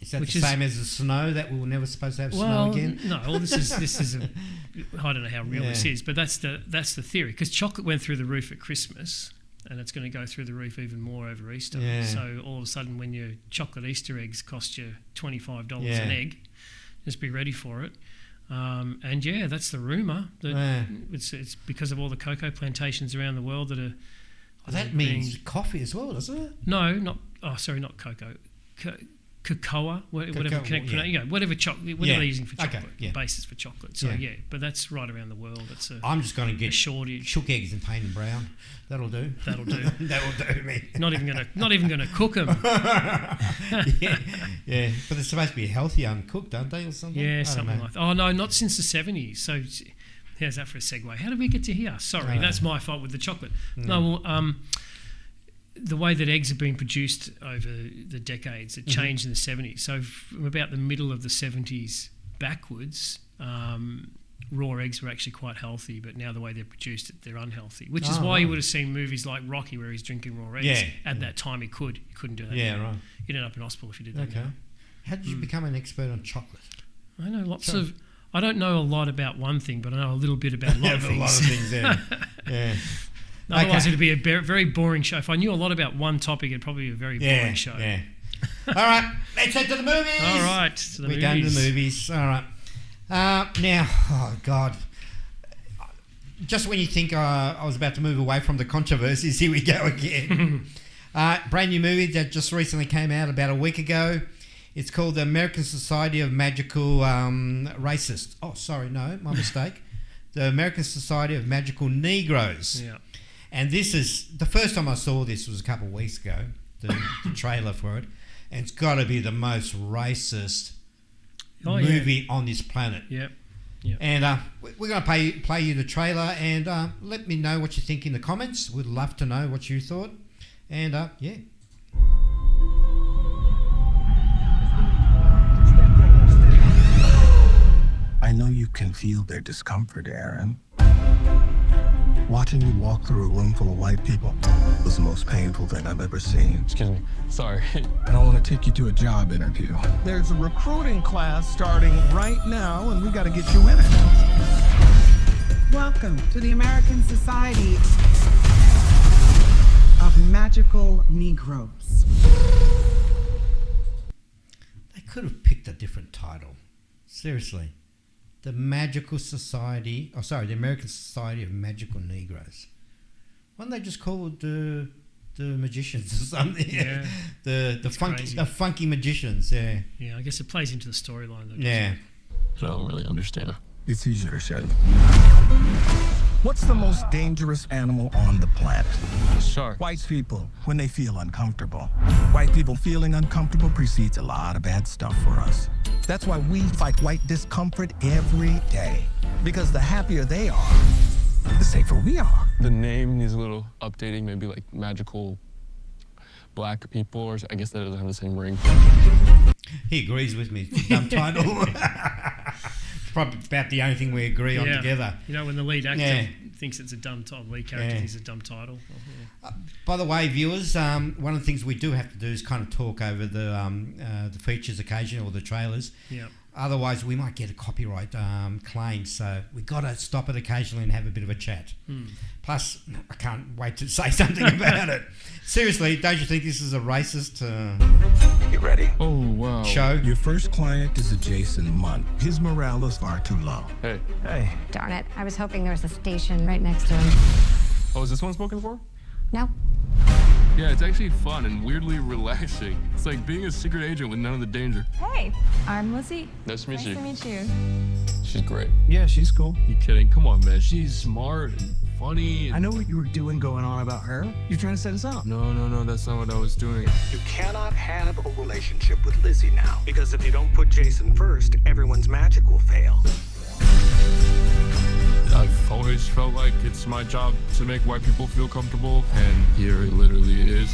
Is that the same as the snow that we were never supposed to have snow again? No. Well, this is I don't know how real this is, but that's the theory. Because chocolate went through the roof at Christmas, and it's going to go through the roof even more over Easter. Yeah. So all of a sudden, when your chocolate Easter eggs cost you $25 an egg, just be ready for it. And that's the rumour that it's because of all the cocoa plantations around the world that are. That means coffee as well, doesn't it? No, not cocoa. Cocoa, whatever they're using for chocolate, basis for chocolate. So but that's right around the world. I'm just going to get shortage. Shook eggs and paint them brown. That'll do. That'll do. That'll do me. Not even gonna cook them. yeah, but they're supposed to be healthy uncooked, aren't they, or something? Yeah, something like that. Oh no, not since the 70s. So how's that for a segue? How did we get to here? Sorry, that's my fault with the chocolate. No, well, the way that eggs have been produced over the decades, it changed in the 70s. So from about the middle of the 70s backwards, raw eggs were actually quite healthy, but now the way they're produced, they're unhealthy. Which is why you would have seen movies like Rocky where he's drinking raw eggs. At that time, he couldn't do that. Yeah, now. right. You'd end up in hospital if you did that. Okay. Now. How did you become an expert on chocolate? I know lots of. I don't know a lot about one thing, but I know a little bit about a lot of things. A lot of things, yeah. Otherwise, it'd be a very boring show. If I knew a lot about one topic, it'd probably be a very boring show. Yeah. All right, let's head to the movies. All right, to the We're going to the movies. All right. Now, oh God. Just when you think I was about to move away from the controversies, here we go again. Brand new movie that just recently came out about a week ago. It's called the American Society of Magical Racists. Oh, sorry, no, my mistake. The American Society of Magical Negroes. Yeah. And this is, the first time I saw this was a couple of weeks ago, the trailer for it. And it's got to be the most racist movie on this planet. Yep. And we're going to play you the trailer and let me know what you think in the comments. We'd love to know what you thought. And yeah. I know you can feel their discomfort, Aaron. Watching you walk through a room full of white people was the most painful thing I've ever seen. Excuse me. Sorry. I don't want to take you to a job interview. There's a recruiting class starting right now, and we got to get you in it. Welcome to the American Society of Magical Negroes. They could have picked a different title. Seriously. The Magical Society, the American Society of Magical Negroes. Why don't they just call it the magicians or something? Yeah. the funky magicians, yeah. Yeah, I guess it plays into the storyline though. Yeah. I don't really understand. It's easier to say. What's the most dangerous animal on the planet? Shark. White people, when they feel uncomfortable. White people feeling uncomfortable precedes a lot of bad stuff for us. That's why we fight white discomfort every day. Because the happier they are, the safer we are. The name needs a little updating, maybe like magical black people, or I guess that doesn't have the same ring. He agrees with me. It's a dumb title. It's probably about the only thing we agree on together. You know, when the lead actor thinks it's a dumb title, lead character thinks it's a dumb title. By the way, viewers, one of the things we do have to do is kind of talk over the features occasionally or the trailers. Yeah. Otherwise, we might get a copyright claim. So we've got to stop it occasionally and have a bit of a chat. Plus, I can't wait to say something about it. Seriously, don't you think this is a racist You ready? Oh, wow. show? Your first client is a Jason Munn. His morale is far too low. Hey. Hey. Darn it. I was hoping there was a station right next to him. Oh, is this one spoken for? No? Yeah, it's actually fun and weirdly relaxing. It's like being a secret agent with none of the danger. Hey, I'm Lizzie. Nice to meet you. Nice to meet you. She's great. Yeah, she's cool. You kidding? Come on, man. She's smart and funny. I know what you were doing going on about her. You're trying to set us up. No, that's not what I was doing. You cannot have a relationship with Lizzie now. Because if you don't put Jason first, everyone's magic will fail. I've always felt like it's my job to make white people feel comfortable, and here it literally is.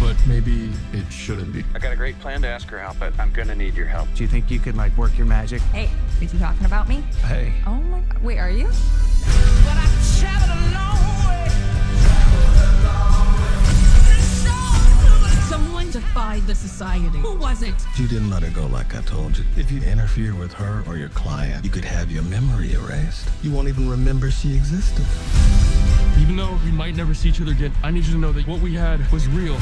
But maybe it shouldn't be. I got a great plan to ask her out, but I'm gonna need your help. Do you think you could, work your magic? Hey, is he talking about me? Hey. Oh my God. Wait, are you? Someone defied the society. Who was it? You didn't let her go like I told you. If you interfere with her or your client, you could have your memory erased. You won't even remember she existed. Even though we might never see each other again, I need you to know that what we had was real.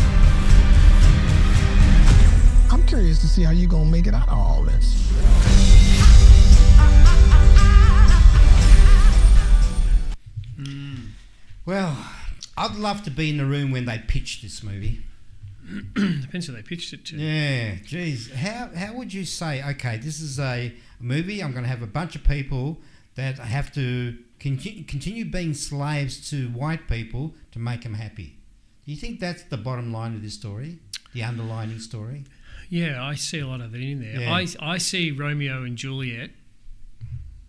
I'm curious to see how you gonna make it out of all this. Well, I'd love to be in the room when they pitched this movie. Depends who they pitched it to. Yeah, geez. How would you say, okay, this is a movie, I'm going to have a bunch of people that have to continue being slaves to white people to make them happy. Do you think that's the bottom line of this story? The underlining story? Yeah, I see a lot of it in there. Yeah. I see Romeo and Juliet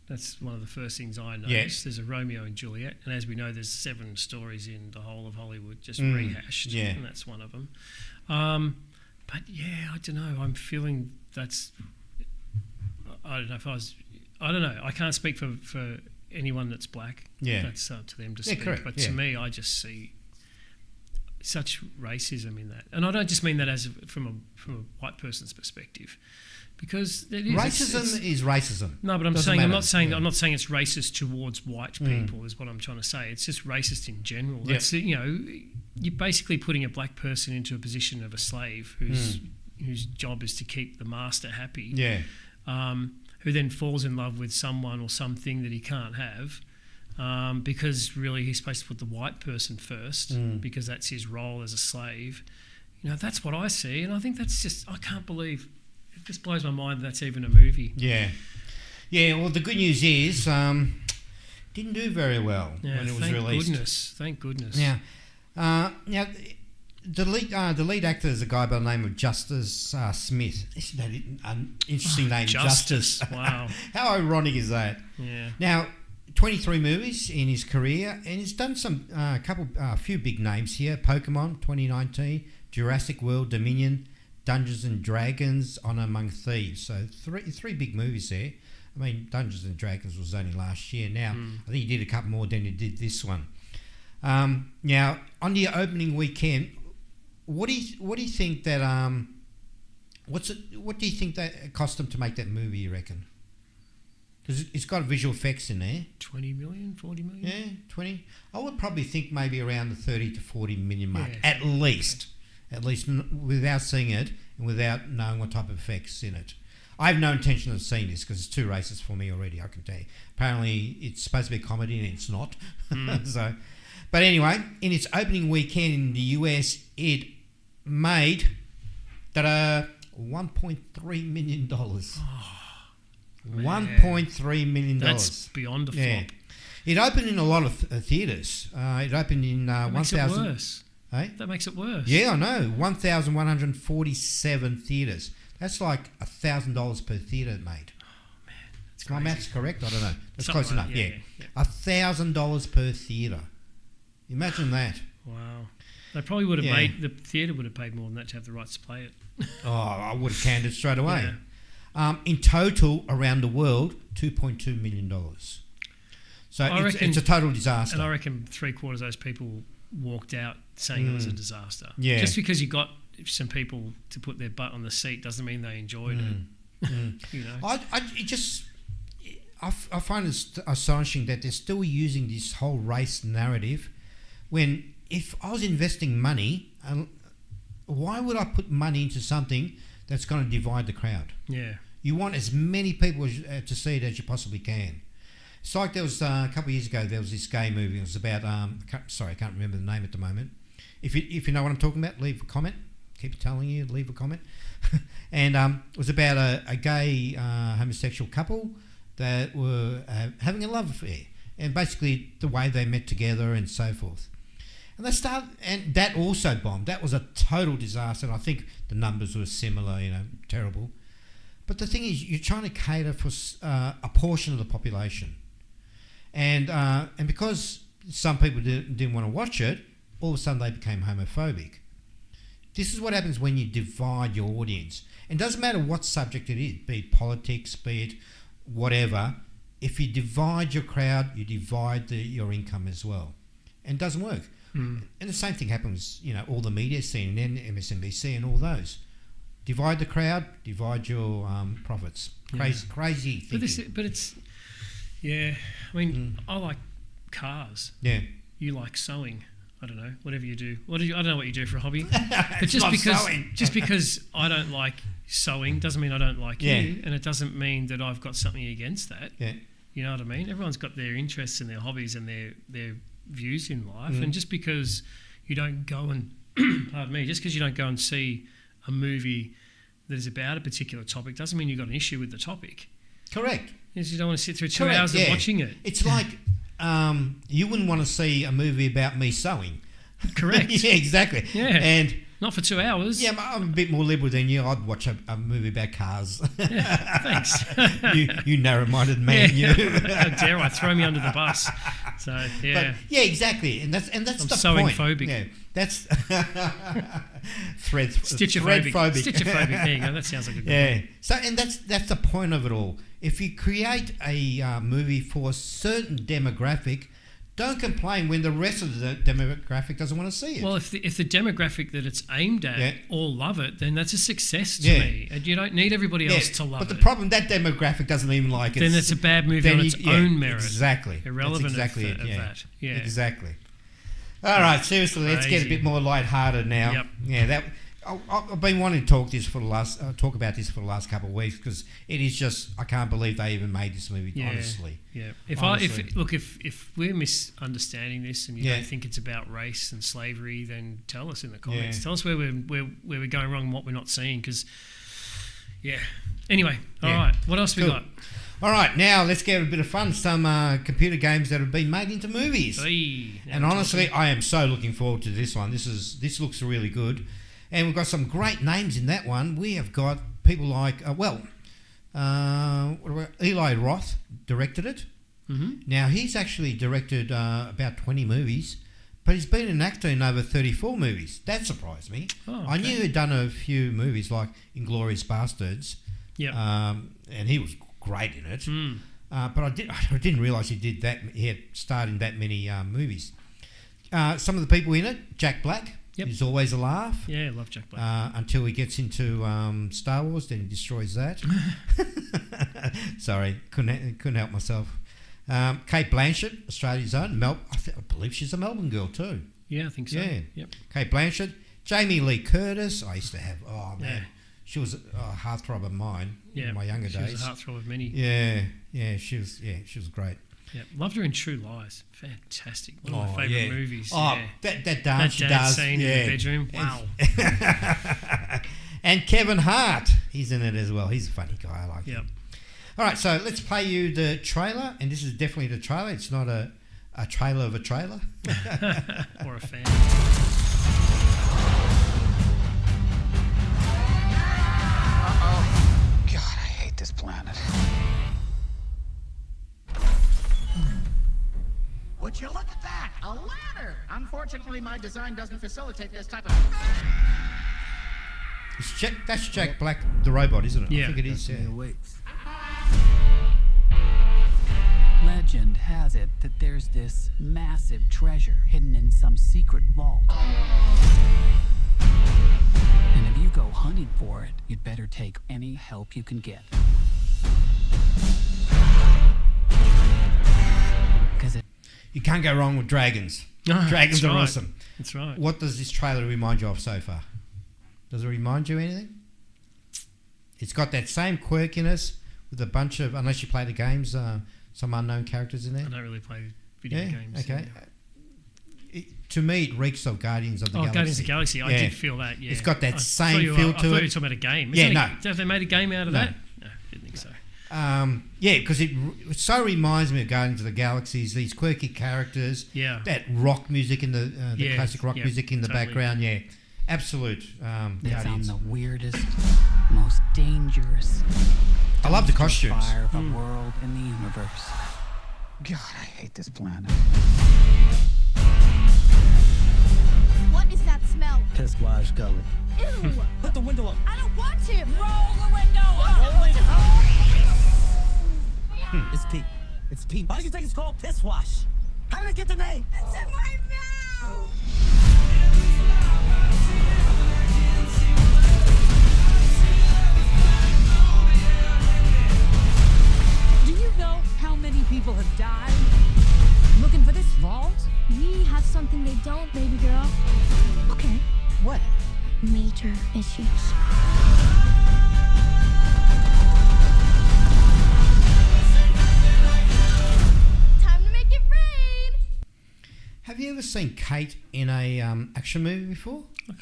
That's one of the first things I noticed. There's a Romeo and Juliet, and as we know, there's 7 stories in the whole of Hollywood just rehashed, and that's one of them. But yeah, I don't know. I'm feeling that's. I don't know if I was. I don't know. I can't speak for anyone that's black. Yeah, that's up to them to speak. Correct. But to me, I just see such racism in that, and I don't just mean that as from a white person's perspective. Because racism is racism. No, but I'm not saying it's racist towards white people. Is what I'm trying to say. It's just racist in general. Yep. It's, you're basically putting a black person into a position of a slave whose job is to keep the master happy. Yeah. Who then falls in love with someone or something that he can't have, because really he's supposed to put the white person first because that's his role as a slave. That's what I see, and I think that's just, I can't believe. It just blows my mind that's even a movie. Yeah. Well, the good news is didn't do very well when it was released. Thank goodness. Yeah. Now, the lead actor is a guy by the name of Justice Smith. Isn't that an interesting name? Justice. Wow. How ironic is that? Yeah. Now, 23 movies in his career, and he's done a few big names here: Pokemon 2019, Jurassic World Dominion, Dungeons and Dragons, Honor Among Thieves. So three big movies there. I mean, Dungeons and Dragons was only last year. Now, I think he did a couple more than he did this one. Now, on the opening weekend, what do you think that what do you think that it cost them to make that movie, you reckon? Because it's got visual effects in there. 20 million, 40 million? Yeah, 20. I would probably think maybe around the 30 to 40 million mark, at least without seeing it and without knowing what type of effects in it. I have no intention of seeing this because it's too racist for me already, I can tell you. Apparently, it's supposed to be a comedy and it's not. So, but anyway, in its opening weekend in the US, it made $1.3 million. $1.3 million. That's beyond a flop. Yeah. It opened in a lot of theatres. It opened in 1,000. Worse. Hey? That makes it worse. Yeah, I know. 1,147 theatres. That's like $1,000 per theatre it made. Oh, man. That's my maths correct? I don't know. That's something close enough, yeah. $1,000 per theatre. Imagine that. Wow. They probably would have made, the theatre would have paid more than that to have the rights to play it. Oh, I would have canned it straight away. Yeah. In total, around the world, $2.2 million. So it's a total disaster. And I reckon 3/4 of those people walked out saying it was a disaster. Yeah. Just because you got some people to put their butt on the seat doesn't mean they enjoyed it. You know, I find it astonishing that they're still using this whole race narrative. When if I was investing money, why would I put money into something that's going to divide the crowd? Yeah, you want as many people to see it as you possibly can. It's like there was a couple of years ago. There was this gay movie. It was about I can't remember the name at the moment. If you know what I'm talking about, leave a comment. Keep telling you, leave a comment. And it was about a gay homosexual couple that were having a love affair, and basically the way they met together and so forth. And and that also bombed. That was a total disaster. And I think the numbers were similar, terrible. But the thing is, you're trying to cater for a portion of the population, and because some people didn't want to watch it, all of a sudden they became homophobic. This is what happens when you divide your audience. And it doesn't matter what subject it is, be it politics, be it whatever. If you divide your crowd, you divide your income as well. And it doesn't work. And the same thing happens, all the media, CNN, MSNBC and all those. Divide the crowd, divide your profits. Crazy thinking. But it's, yeah, I mean, I like cars. Yeah. You like sewing. I don't know, whatever you do. I don't know what you do for a hobby. But sewing. just because I don't like sewing doesn't mean I don't like you, and it doesn't mean that I've got something against that. Yeah. You know what I mean? Everyone's got their interests and their hobbies and their views in life, and just because you don't go and just because you don't go and see a movie that is about a particular topic doesn't mean you've got an issue with the topic. Correct. Because you don't want to sit through 2 hours of watching it. It's like you wouldn't want to see a movie about me sewing. Correct. Yeah, exactly. Yeah. And Not for 2 hours. Yeah, I'm a bit more liberal than you. I'd watch a movie about cars. Yeah, thanks. you narrow-minded man, Yeah. you. How dare I throw me under the bus? So yeah, But, yeah, exactly, and that's I'm the sewing point. phobic. Yeah, that's Stitchophobic. threadphobic. Stitchophobic. There you go. That sounds like a good Yeah. one. So, and that's the point of it all. If you create a movie for a certain demographic, don't complain when the rest of the demographic doesn't want to see it. Well, if the demographic that it's aimed at Yeah. all love it, then that's a success to Yeah. me. And you don't need everybody else to love but it. the problem, that demographic doesn't even like it. Then it's a bad movie on its own merit. Exactly. Irrelevant That's exactly of that. Yeah. Exactly. All right, seriously, let's get a Crazy. bit more lighthearted now. Yep. Yeah, I've been wanting to talk about this for the last couple of weeks because it is just, I can't believe they even made this movie. Yeah. Honestly. Yeah. Honestly. If we're misunderstanding this and you don't think it's about race and slavery, then tell us in the comments. Yeah. Tell us where we're going wrong and what we're not seeing. Because Anyway, all Yeah. right. What else we Cool. got? All right, now let's get a bit of fun. Some computer games that have been made into movies. Hey, And honestly, I am so looking forward to this one. This looks really good, and we've got some great names in that one. We have got people like Eli Roth directed it. Mm-hmm. Now he's actually directed about 20 movies, but he's been an actor in over 34 movies. That surprised me. Oh, I knew he'd done a few movies like Inglourious Bastards. Yeah. And he was great in it. Mm. But I didn't realise he did that. He had starred in that many movies. Some of the people in it: Jack Black. Yep. He's always a laugh. Yeah, I love Jack Black. Until he gets into Star Wars, then he destroys that. Sorry, couldn't help myself. Kate Blanchett, Australia's own. I believe she's a Melbourne girl too. Yeah, I think so. Yeah. Yep. Kate Blanchett. Jamie Lee Curtis. I used to have. Oh man. Yeah. She was a heartthrob of mine in my younger days. She was a heartthrob of many. Yeah, she was great. Yeah, loved her in True Lies. Fantastic. One of my favourite movies. Oh, yeah. that dance she does. Scene in the bedroom. Wow. And Kevin Hart, he's in it as well. He's a funny guy. I like him. All right, so let's play you the trailer, and this is definitely the trailer. It's not a trailer of a trailer. Or a fan. God, I hate this planet. Would you look at that? A ladder! Unfortunately, my design doesn't facilitate this type of... That's Jack Black, the robot, isn't it? Yeah. I think it is. Yeah. Legend has it that there's this massive treasure hidden in some secret vault. And if you go hunting for it, you'd better take any help you can get. You can't go wrong with dragons. Dragons are awesome. That's right. What does this trailer remind you of so far? Does it remind you anything? It's got that same quirkiness with a bunch of, unless you play the games, some unknown characters in there. I don't really play video games. Okay. To me, it reeks of Guardians of the Galaxy. Guardians of the Galaxy. I did feel that, yeah. It's got that same feel to it. I thought you were talking about a game. Have they made a game out of that? No, didn't think so. Because it so reminds me of Guardians of the Galaxies. These quirky characters. Yeah. That rock music in the classic rock music in the background. Yeah. Absolute. It's on the weirdest, most dangerous. I love the costumes. Fire of the world and the universe. God, I hate this planet. What is that smell? Piss wash gully. Ew! Put the window up. I don't want to! Roll the window up! Roll it up! It's pee. It's pee. Why do you think it's called piss wash? How did it get the name? It's in my mouth! Do you know how many people have died looking for this vault? We have something they don't, baby girl. Okay, what? Major issues. Time to make it rain! Have you ever seen Kate in a action movie before? I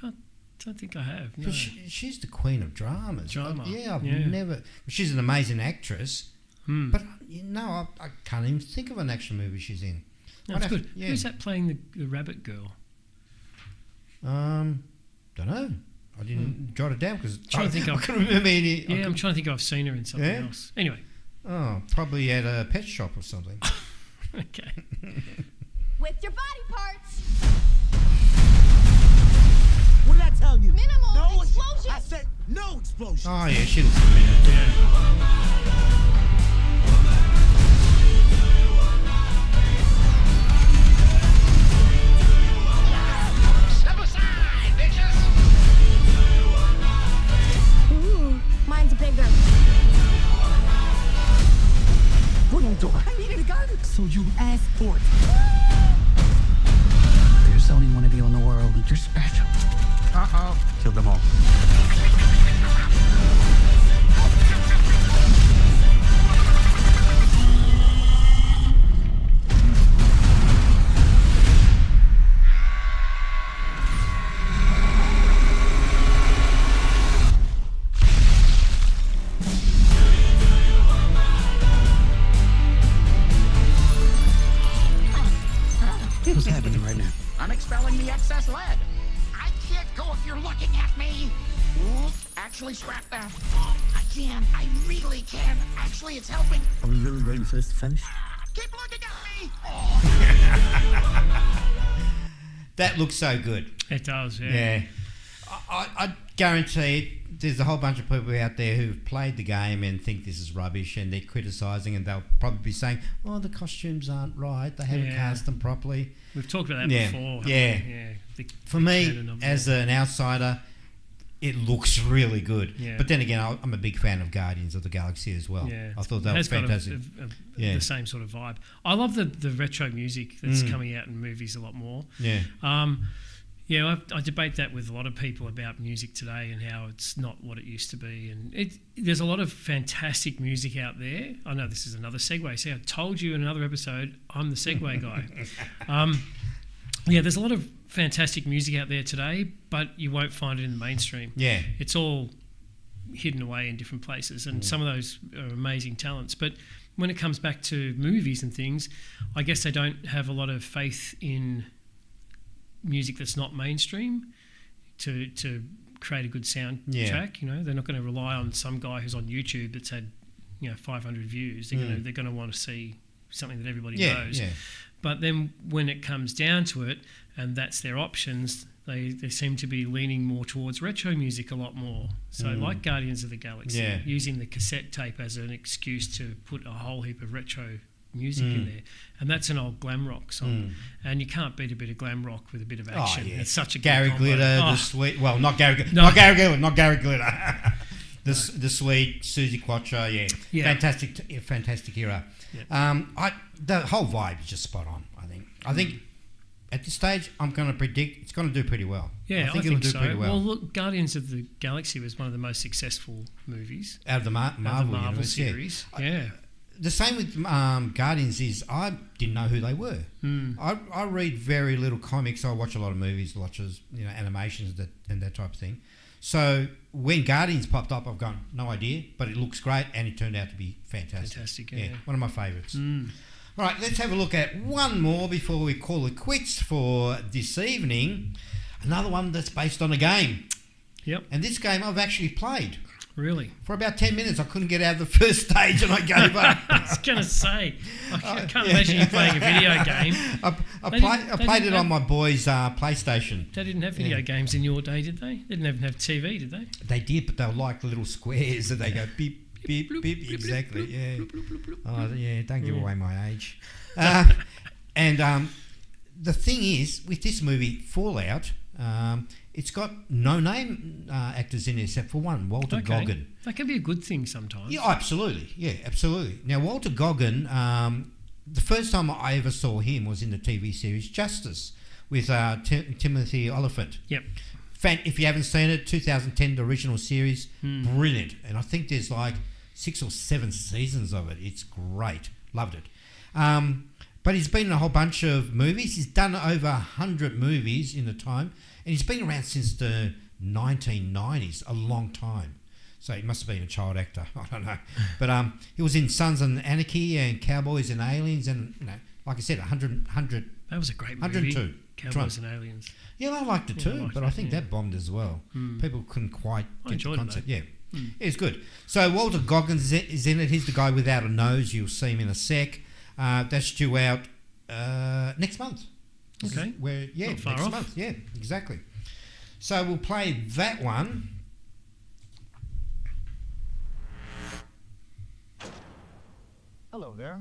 don't think I have. No. She's the queen of dramas. I've Yeah. never. She's an amazing actress, but I can't even think of an action movie she's in. That's good. Who's that playing the rabbit girl? Don't know. I didn't jot it down because I I couldn't remember any. Yeah, I'm trying to think if I've seen her in something else. Anyway. Oh, probably at a pet shop or something. Okay. With your body parts. What did I tell you? Minimal explosion. I said no explosion. Oh, yeah, she looks familiar. Yeah. Step aside, bitches! Ooh, mine's bigger. What are you doing? I needed a gun. So you asked for it. There's only one of you in the world, and you're special. Uh-oh. Kill them all. What's happening right now? I'm expelling the excess lead. I can't go if you're looking at me. Ooh, actually, scrap that. I can. I really can. Actually, it's helping. Are we really ready for this to finish? Keep looking at me. That looks so good. It does, yeah. Yeah. I guarantee there's a whole bunch of people out there who've played the game and think this is rubbish and they're criticising and they'll probably be saying, oh, the costumes aren't right, they haven't cast them properly. We've talked about that before. Yeah. For me, as an outsider, it looks really good. Yeah. But then again, I'm a big fan of Guardians of the Galaxy as well. Yeah. I thought that was fantastic. The same sort of vibe. I love the retro music that's coming out in movies a lot more. Yeah. I debate that with a lot of people about music today and how it's not what it used to be. And there's a lot of fantastic music out there. I know this is another segue. See, I told you in another episode, I'm the segue guy. There's a lot of fantastic music out there today, but you won't find it in the mainstream. Yeah. It's all hidden away in different places, and some of those are amazing talents. But when it comes back to movies and things, I guess they don't have a lot of faith in music that's not mainstream to create a good soundtrack. You know, they're not going to rely on some guy who's on YouTube that's had 500 views. They're going to want to see something that everybody knows. Yeah. But then when it comes down to it, and that's their options, they seem to be leaning more towards retro music a lot more. So like Guardians of the Galaxy, using the cassette tape as an excuse to put a whole heap of retro music in there, and that's an old glam rock song, and you can't beat a bit of glam rock with a bit of action. Oh, yeah. It's such a Gary good Glitter, the sweet. Well, not Gary Glitter. The sweet Susie Quattro. Fantastic era. Yeah. The whole vibe is just spot on. I think at this stage, I'm going to predict it's going to do pretty well. Yeah, I think it'll do so. pretty well. Well, look, Guardians of the Galaxy was one of the most successful movies out of the Marvel universe, series. Yeah. The same with Guardians is I didn't know who they were. I read very little comics. I watch a lot of movies, lots of animations and that type of thing. So when Guardians popped up, I've gone, no idea, but it looks great and it turned out to be fantastic. Yeah. One of my favourites. All right, let's have a look at one more before we call it quits for this evening. Another one that's based on a game. Yep. And this game I've actually played. Really? For about 10 minutes, I couldn't get out of the first stage and I gave up. I was going to say, I can't imagine you playing a video game. I played it on my boys' PlayStation. They didn't have video games in your day, did they? They didn't even have TV, did they? They did, but they were like little squares that they go beep, beep, beep, exactly, yeah. Oh, yeah, don't give away my age. And the thing is, with this movie, Fallout, it's got no-name actors in it except for one, Walter Goggin. That can be a good thing sometimes. Yeah, absolutely. Yeah, absolutely. Now, Walter Goggin, the first time I ever saw him was in the TV series Justice with Timothy Oliphant. Yep. If you haven't seen it, 2010, the original series, brilliant. And I think there's like 6 or 7 seasons of it. It's great. Loved it. But he's been in a whole bunch of movies. He's done over 100 movies in the time. And he's been around since the 1990s, a long time. So he must have been a child actor. I don't know. But he was in Sons of Anarchy and Cowboys and Aliens and like I said, 100. That was a great movie. 102. Cowboys and Aliens. Yeah, I liked it too, but I think that bombed as well. People couldn't quite get the concept. Yeah, it's good. So Walter Goggins is in it. He's the guy without a nose. You'll see him in a sec. That's due out next month. Okay. Next off. month. Yeah, exactly. So we'll play that one. Hello there.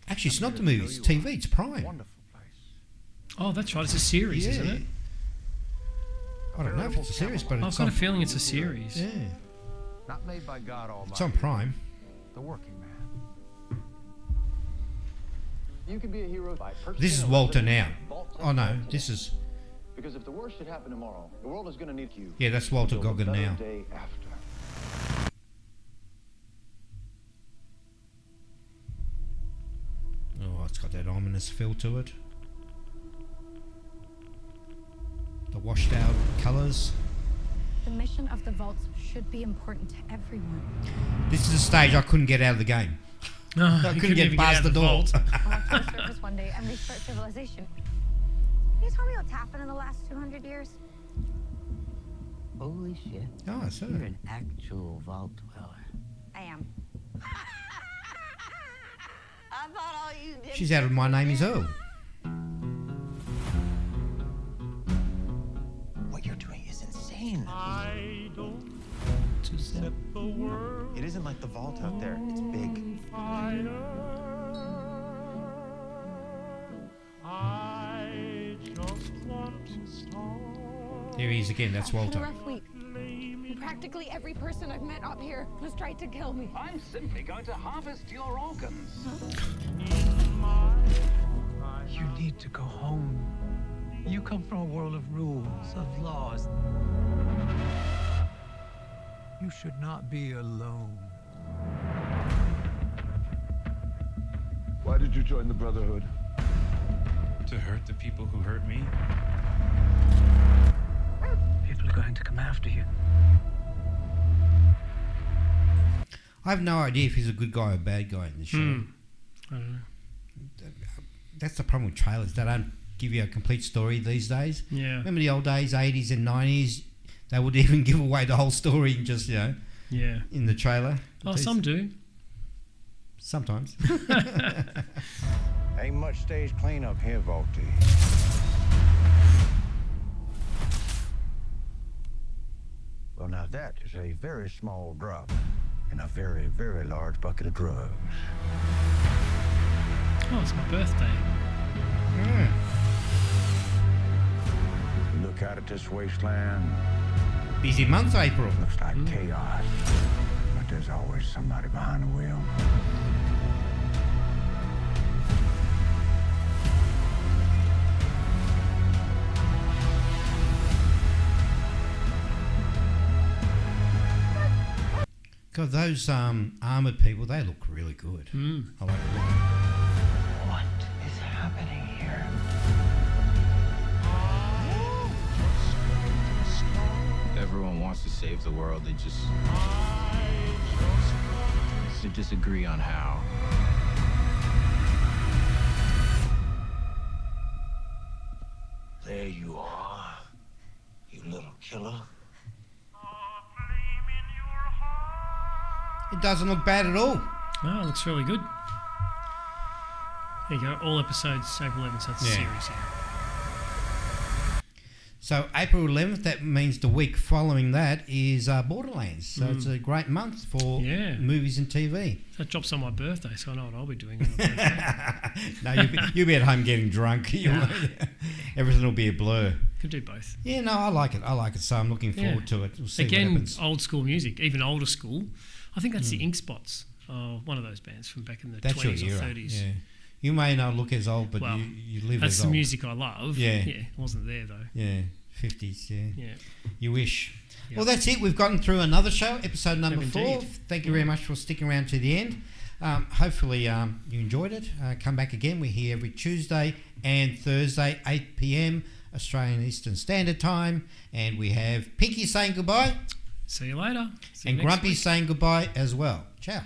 Actually, it's not the movie. It's TV. It's Prime. Wonderful. Oh, that's right. It's a series, isn't it? I don't know if it's a series, but I've got a feeling it's a series. Yeah. Not made by God Almighty. It's on Prime. The working man. You can be a hero by purchasing. This is Walter now. Oh no, this is. Because if the worst should happen tomorrow, the world is going to need you. Yeah, that's Walter Goggins now. Day after. Oh, it's got that ominous feel to it. The washed out colours. The mission of the vaults should be important to everyone. This is a stage I couldn't get out of the game. No, I couldn't get past the door. I want to surface one day and restart civilization. Can you tell me what's happened in the last 200 years? Holy shit. Oh, so you're an actual vault dweller. I am. I thought all you did. She's out of My Name Is Earl. What you're doing is insane. I don't to set the world. It isn't like the vault out there. It's big. Fire. I just want to start. There he is again. That's Walter. It's been a rough week. Practically every person I've met up here has tried to kill me. I'm simply going to harvest your organs. You need to go home. You come from a world of rules, of laws. You should not be alone. Why did you join the Brotherhood? To hurt the people who hurt me? People are going to come after you. I have no idea if he's a good guy or a bad guy in the show. I don't know. That's the problem with trailers. They don't give you a complete story these days. Yeah. Remember the old days, 80s and 90s? They would even give away the whole story and just, Yeah. in the trailer. Oh, some do. Sometimes. Ain't much stage cleanup here, Volty. Well, now that is a very small drop in a very, very large bucket of drugs. Oh, it's my birthday. Look out at this wasteland. Busy month, April. Looks like chaos, but there's always somebody behind the wheel. God, those armoured people, they look really good. I like the look. What is happening here? Everyone wants to save the world. They disagree on how. There you are, you little killer. It doesn't look bad at all. Oh, it looks really good. There you go. All episodes, April 11th, so it's a series. So April 11th, that means the week following that is Borderlands. So it's a great month for movies and TV. That drops on my birthday, so I know what I'll be doing on my birthday. No, you'll be at home getting drunk. Everything will be a blur. Could do both. Yeah, no, I like it. So I'm looking forward to it. We'll see what Again, happens. old school music, even older school. I think that's the Ink Spots, one of those bands from back in the 20s or 30s. Yeah. You may not look as old, but you live as old. That's the music I love. Yeah. It wasn't there, though. Yeah, 50s, Yeah. You wish. Yep. Well, that's it. We've gotten through another show, episode number 4. Indeed. Thank you very much for sticking around to the end. Hopefully you enjoyed it. Come back again. We're here every Tuesday and Thursday, 8 p.m. Australian Eastern Standard Time. And we have Pinky saying goodbye. See you later. See you And next Grumpy week. saying goodbye as well. Ciao.